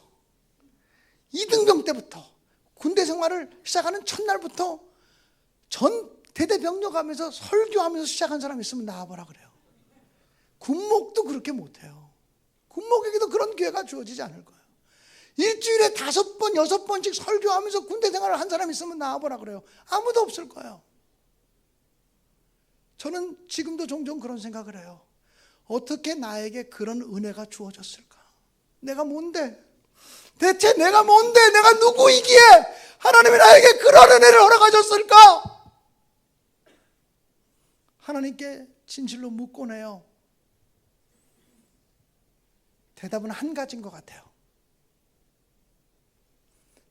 이등병 때부터 군대 생활을 시작하는 첫날부터 전 대대병력 하면서 설교하면서 시작한 사람이 있으면 나와보라 그래요. 군목도 그렇게 못해요. 군목에게도 그런 기회가 주어지지 않을 거예요. 일주일에 5번, 6번씩 설교하면서 군대 생활을 한 사람이 있으면 나와보라 그래요. 아무도 없을 거예요. 저는 지금도 종종 그런 생각을 해요. 어떻게 나에게 그런 은혜가 주어졌을까? 내가 뭔데? 대체 내가 뭔데? 내가 누구이기에 하나님이 나에게 그런 은혜를 허락하셨을까? 하나님께 진실로 묻곤 해요. 대답은 한 가지인 것 같아요.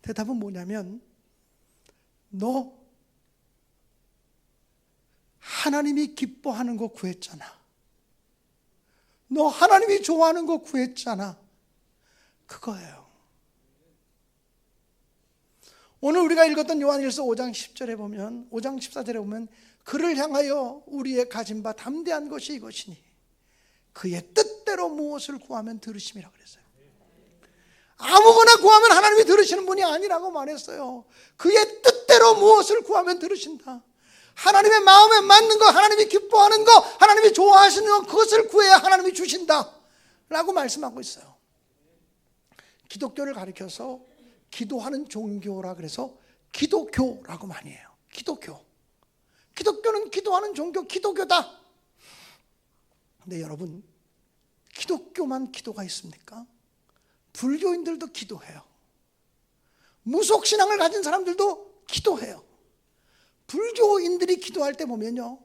대답은 뭐냐면, 너 하나님이 기뻐하는 거 구했잖아. 너 하나님이 좋아하는 거 구했잖아. 그거예요. 오늘 우리가 읽었던 요한일서 5장 10절에 보면, 5장 14절에 보면, 그를 향하여 우리의 가진 바 담대한 것이 이것이니 그의 뜻대로 무엇을 구하면 들으심이라 그랬어요. 아무거나 구하면 하나님이 들으시는 분이 아니라고 말했어요. 그의 뜻대로 무엇을 구하면 들으신다. 하나님의 마음에 맞는 거, 하나님이 기뻐하는 거, 하나님이 좋아하시는 거, 그것을 구해야 하나님이 주신다 라고 말씀하고 있어요. 기독교를 가리켜서 기도하는 종교라 그래서 기독교라고 많이 해요. 기독교는 기도하는 종교, 기독교다. 근데 여러분, 기독교만 기도가 있습니까? 불교인들도 기도해요. 무속신앙을 가진 사람들도 기도해요. 불교인들이 기도할 때 보면요,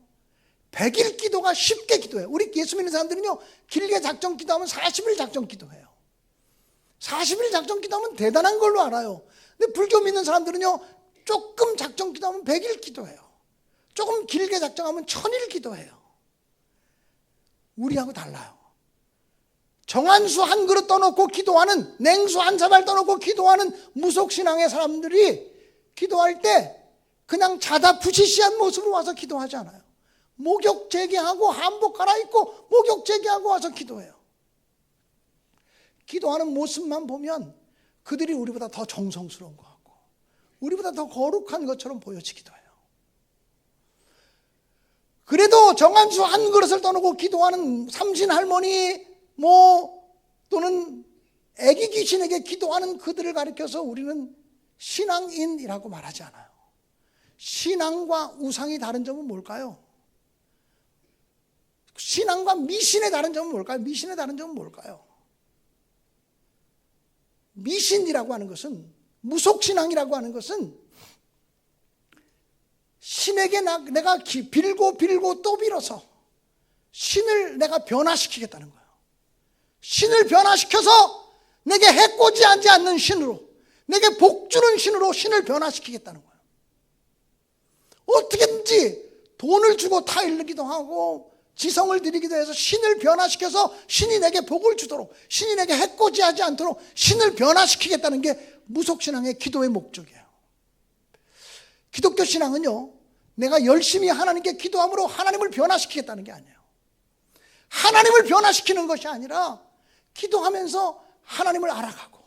100일 기도가 쉽게 기도해요. 우리 예수 믿는 사람들은요, 길게 작정 기도하면 40일 작정 기도해요. 40일 작정 기도하면 대단한 걸로 알아요. 근데 불교 믿는 사람들은요, 조금 작정 기도하면 100일 기도해요. 조금 길게 작정하면 1000일 기도해요. 우리하고 달라요. 정한수 한 그릇 떠놓고 기도하는, 냉수 한 사발 떠놓고 기도하는 무속신앙의 사람들이 기도할 때 그냥 자다 부시시한 모습으로 와서 기도하지 않아요. 목욕 재개하고 한복 갈아입고 목욕 재개하고 와서 기도해요. 기도하는 모습만 보면 그들이 우리보다 더 정성스러운 것 같고 우리보다 더 거룩한 것처럼 보여지기도 해요. 그래도 정한수 한 그릇을 떠놓고 기도하는 삼신 할머니 또는 애기 귀신에게 기도하는 그들을 가리켜서 우리는 신앙인이라고 말하지 않아요. 신앙과 우상이 다른 점은 뭘까요? 신앙과 미신의 다른 점은 뭘까요? 미신의 다른 점은 뭘까요? 미신이라고 하는 것은, 무속신앙이라고 하는 것은 신에게 내가 빌고 또 빌어서 신을 내가 변화시키겠다는 거예요. 신을 변화시켜서 내게 해코지 하지 않는 신으로, 내게 복주는 신으로 신을 변화시키겠다는 거예요. 어떻게든지 돈을 주고 타일르기도 하고 지성을 들이기도 해서 신을 변화시켜서 신이 내게 복을 주도록, 신이 내게 해코지 하지 않도록 신을 변화시키겠다는 게 무속신앙의 기도의 목적이에요. 기독교 신앙은요, 내가 열심히 하나님께 기도함으로 하나님을 변화시키겠다는 게 아니에요. 하나님을 변화시키는 것이 아니라 기도하면서 하나님을 알아가고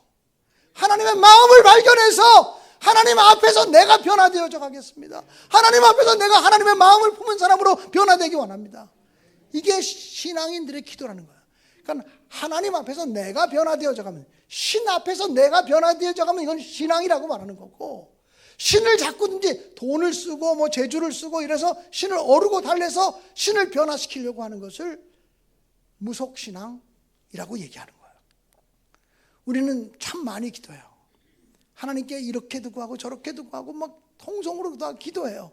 하나님의 마음을 발견해서 하나님 앞에서 내가 변화되어져 가겠습니다. 하나님 앞에서 내가 하나님의 마음을 품은 사람으로 변화되기 원합니다. 이게 신앙인들의 기도라는 거예요. 그러니까 하나님 앞에서 내가 변화되어져 가면, 신 앞에서 내가 변화되어져 가면 이건 신앙이라고 말하는 거고, 신을 자꾸든지 돈을 쓰고 재주를 쓰고 이래서 신을 어르고 달래서 신을 변화시키려고 하는 것을 무속신앙이라고 얘기하는 거예요. 우리는 참 많이 기도해요. 하나님께 이렇게도 구하고 저렇게도 구하고 통성으로 다 기도해요.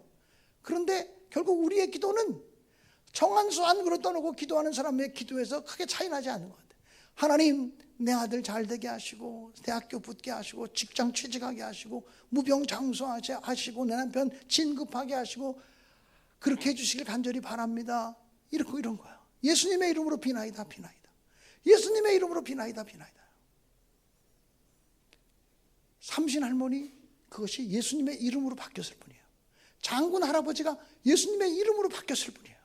그런데 결국 우리의 기도는 정한수 한 그릇 떠놓고 기도하는 사람의 기도에서 크게 차이 나지 않는 것 같아요. 하나님, 내 아들 잘 되게 하시고 대학교 붙게 하시고 직장 취직하게 하시고 무병장수하시고 내 남편 진급하게 하시고 그렇게 해주시길 간절히 바랍니다. 이런 거예요. 예수님의 이름으로 비나이다. 예수님의 이름으로 비나이다. 삼신 할머니 그것이 예수님의 이름으로 바뀌었을 뿐이에요. 장군 할아버지가 예수님의 이름으로 바뀌었을 뿐이에요.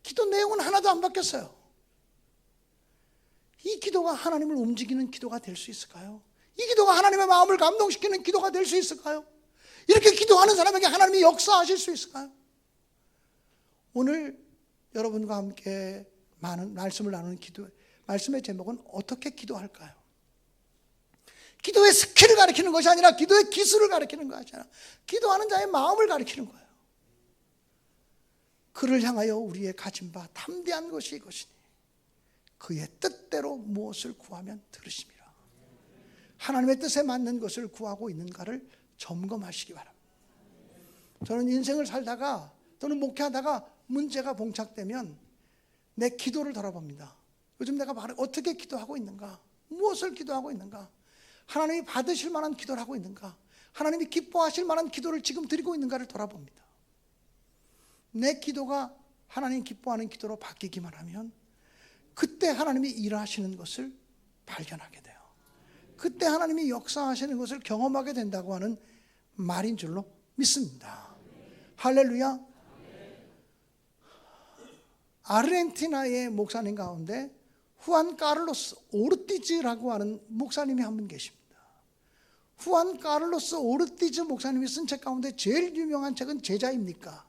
기도 내용은 하나도 안 바뀌었어요. 이 기도가 하나님을 움직이는 기도가 될 수 있을까요? 이 기도가 하나님의 마음을 감동시키는 기도가 될 수 있을까요? 이렇게 기도하는 사람에게 하나님이 역사하실 수 있을까요? 오늘 여러분과 함께 많은 말씀을 나누는 말씀의 제목은 어떻게 기도할까요? 기도의 스킬을 가리키는 것이 아니라 기도의 기술을 가리키는 것이 아니라 기도하는 자의 마음을 가리키는 거예요. 그를 향하여 우리의 가진 바 담대한 것이 이것이니 그의 뜻대로 무엇을 구하면 들으심이라. 하나님의 뜻에 맞는 것을 구하고 있는가를 점검하시기 바랍니다. 저는 인생을 살다가 또는 목회하다가 문제가 봉착되면 내 기도를 돌아봅니다. 요즘 내가 어떻게 기도하고 있는가? 무엇을 기도하고 있는가? 하나님이 받으실 만한 기도를 하고 있는가? 하나님이 기뻐하실 만한 기도를 지금 드리고 있는가를 돌아봅니다. 내 기도가 하나님 기뻐하는 기도로 바뀌기만 하면 그때 하나님이 일하시는 것을 발견하게 돼요. 그때 하나님이 역사하시는 것을 경험하게 된다고 하는 말인 줄로 믿습니다. 할렐루야. 아르헨티나의 목사님 가운데 후안 카를로스 오르티즈라고 하는 목사님이 한 분 계십니다. 후안 카를로스 오르티즈 목사님이 쓴 책 가운데 제일 유명한 책은 제자입니까?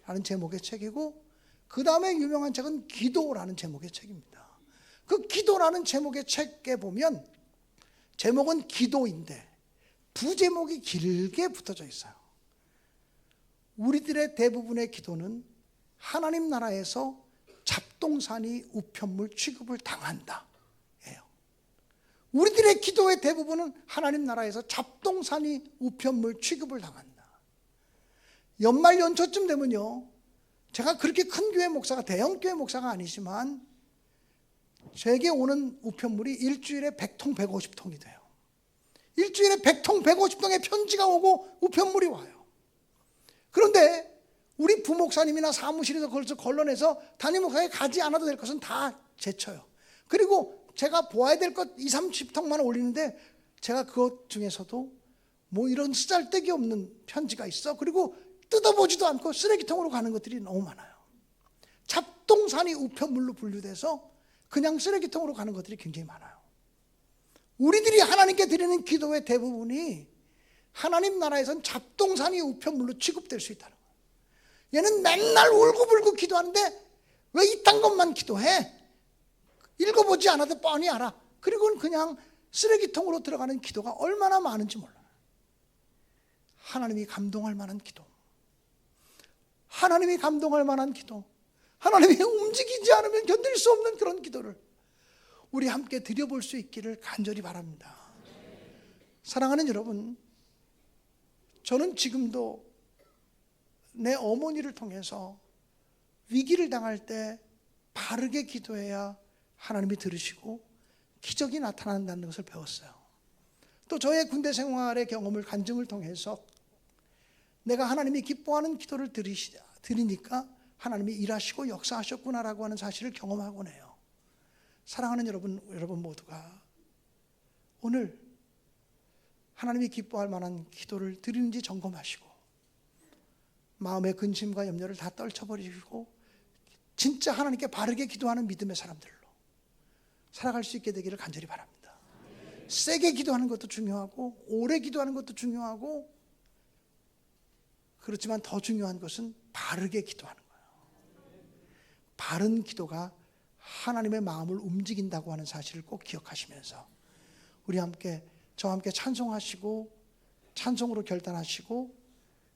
라는 제목의 책이고 그 다음에 유명한 책은 기도라는 제목의 책입니다. 그 기도라는 제목의 책에 보면 제목은 기도인데 부제목이 길게 붙어져 있어요. 우리들의 대부분의 기도는 하나님 나라에서 잡동사니 우편물 취급을 당한다 예요. 우리들의 기도의 대부분은 하나님 나라에서 잡동사니 우편물 취급을 당한다. 연말 연초쯤 되면요, 제가 그렇게 큰 교회 목사가 대형 교회 목사가 아니지만 제게 오는 우편물이 일주일에 100통 150통이 돼요. 일주일에 100통 150통의 편지가 오고 우편물이 와요. 그런데 우리 부목사님이나 사무실에서 그걸 걸러내서 담임 목사에 가지 않아도 될 것은 다 제쳐요. 그리고 제가 보아야 될 것 20, 30통만 올리는데 제가 그것 중에서도 뭐 이런 쓰잘데기 없는 편지가 있어. 그리고 뜯어보지도 않고 쓰레기통으로 가는 것들이 너무 많아요. 잡동사니 우편물로 분류돼서 그냥 쓰레기통으로 가는 것들이 굉장히 많아요. 우리들이 하나님께 드리는 기도의 대부분이 하나님 나라에선 잡동사니 우편물로 취급될 수 있다는 거예요. 얘는 맨날 울고불고 기도하는데 왜 이딴 것만 기도해? 읽어보지 않아도 뻔히 알아. 그리고는 그냥 쓰레기통으로 들어가는 기도가 얼마나 많은지 몰라요. 하나님이 감동할 만한 기도, 하나님이 감동할 만한 기도, 하나님이 움직이지 않으면 견딜 수 없는 그런 기도를 우리 함께 드려볼 수 있기를 간절히 바랍니다. 사랑하는 여러분, 저는 지금도 내 어머니를 통해서 위기를 당할 때 바르게 기도해야 하나님이 들으시고 기적이 나타난다는 것을 배웠어요. 또 저의 군대 생활의 경험을 간증을 통해서 내가 하나님이 기뻐하는 기도를 드리니까 하나님이 일하시고 역사하셨구나라고 하는 사실을 경험하곤 해요. 사랑하는 여러분 모두가 오늘 하나님이 기뻐할 만한 기도를 드리는지 점검하시고 마음의 근심과 염려를 다 떨쳐버리고 진짜 하나님께 바르게 기도하는 믿음의 사람들로 살아갈 수 있게 되기를 간절히 바랍니다. 세게 기도하는 것도 중요하고 오래 기도하는 것도 중요하고 그렇지만 더 중요한 것은 바르게 기도하는 거예요. 바른 기도가 하나님의 마음을 움직인다고 하는 사실을 꼭 기억하시면서 우리 함께 저와 함께 찬송하시고 찬송으로 결단하시고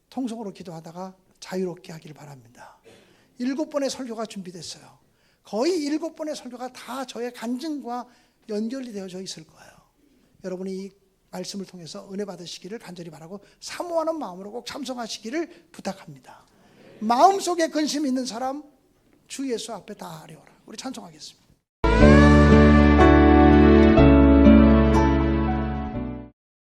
통성으로 기도하다가 자유롭게 하기를 바랍니다. 7번의 설교가 준비됐어요. 거의 7번의 설교가 다 저의 간증과 연결이 되어져 있을 거예요. 여러분이 이 말씀을 통해서 은혜 받으시기를 간절히 바라고 사모하는 마음으로 꼭 참석하시기를 부탁합니다. 마음속에 근심 있는 사람 주 예수 앞에 다 아뢰어라. 우리 찬송하겠습니다.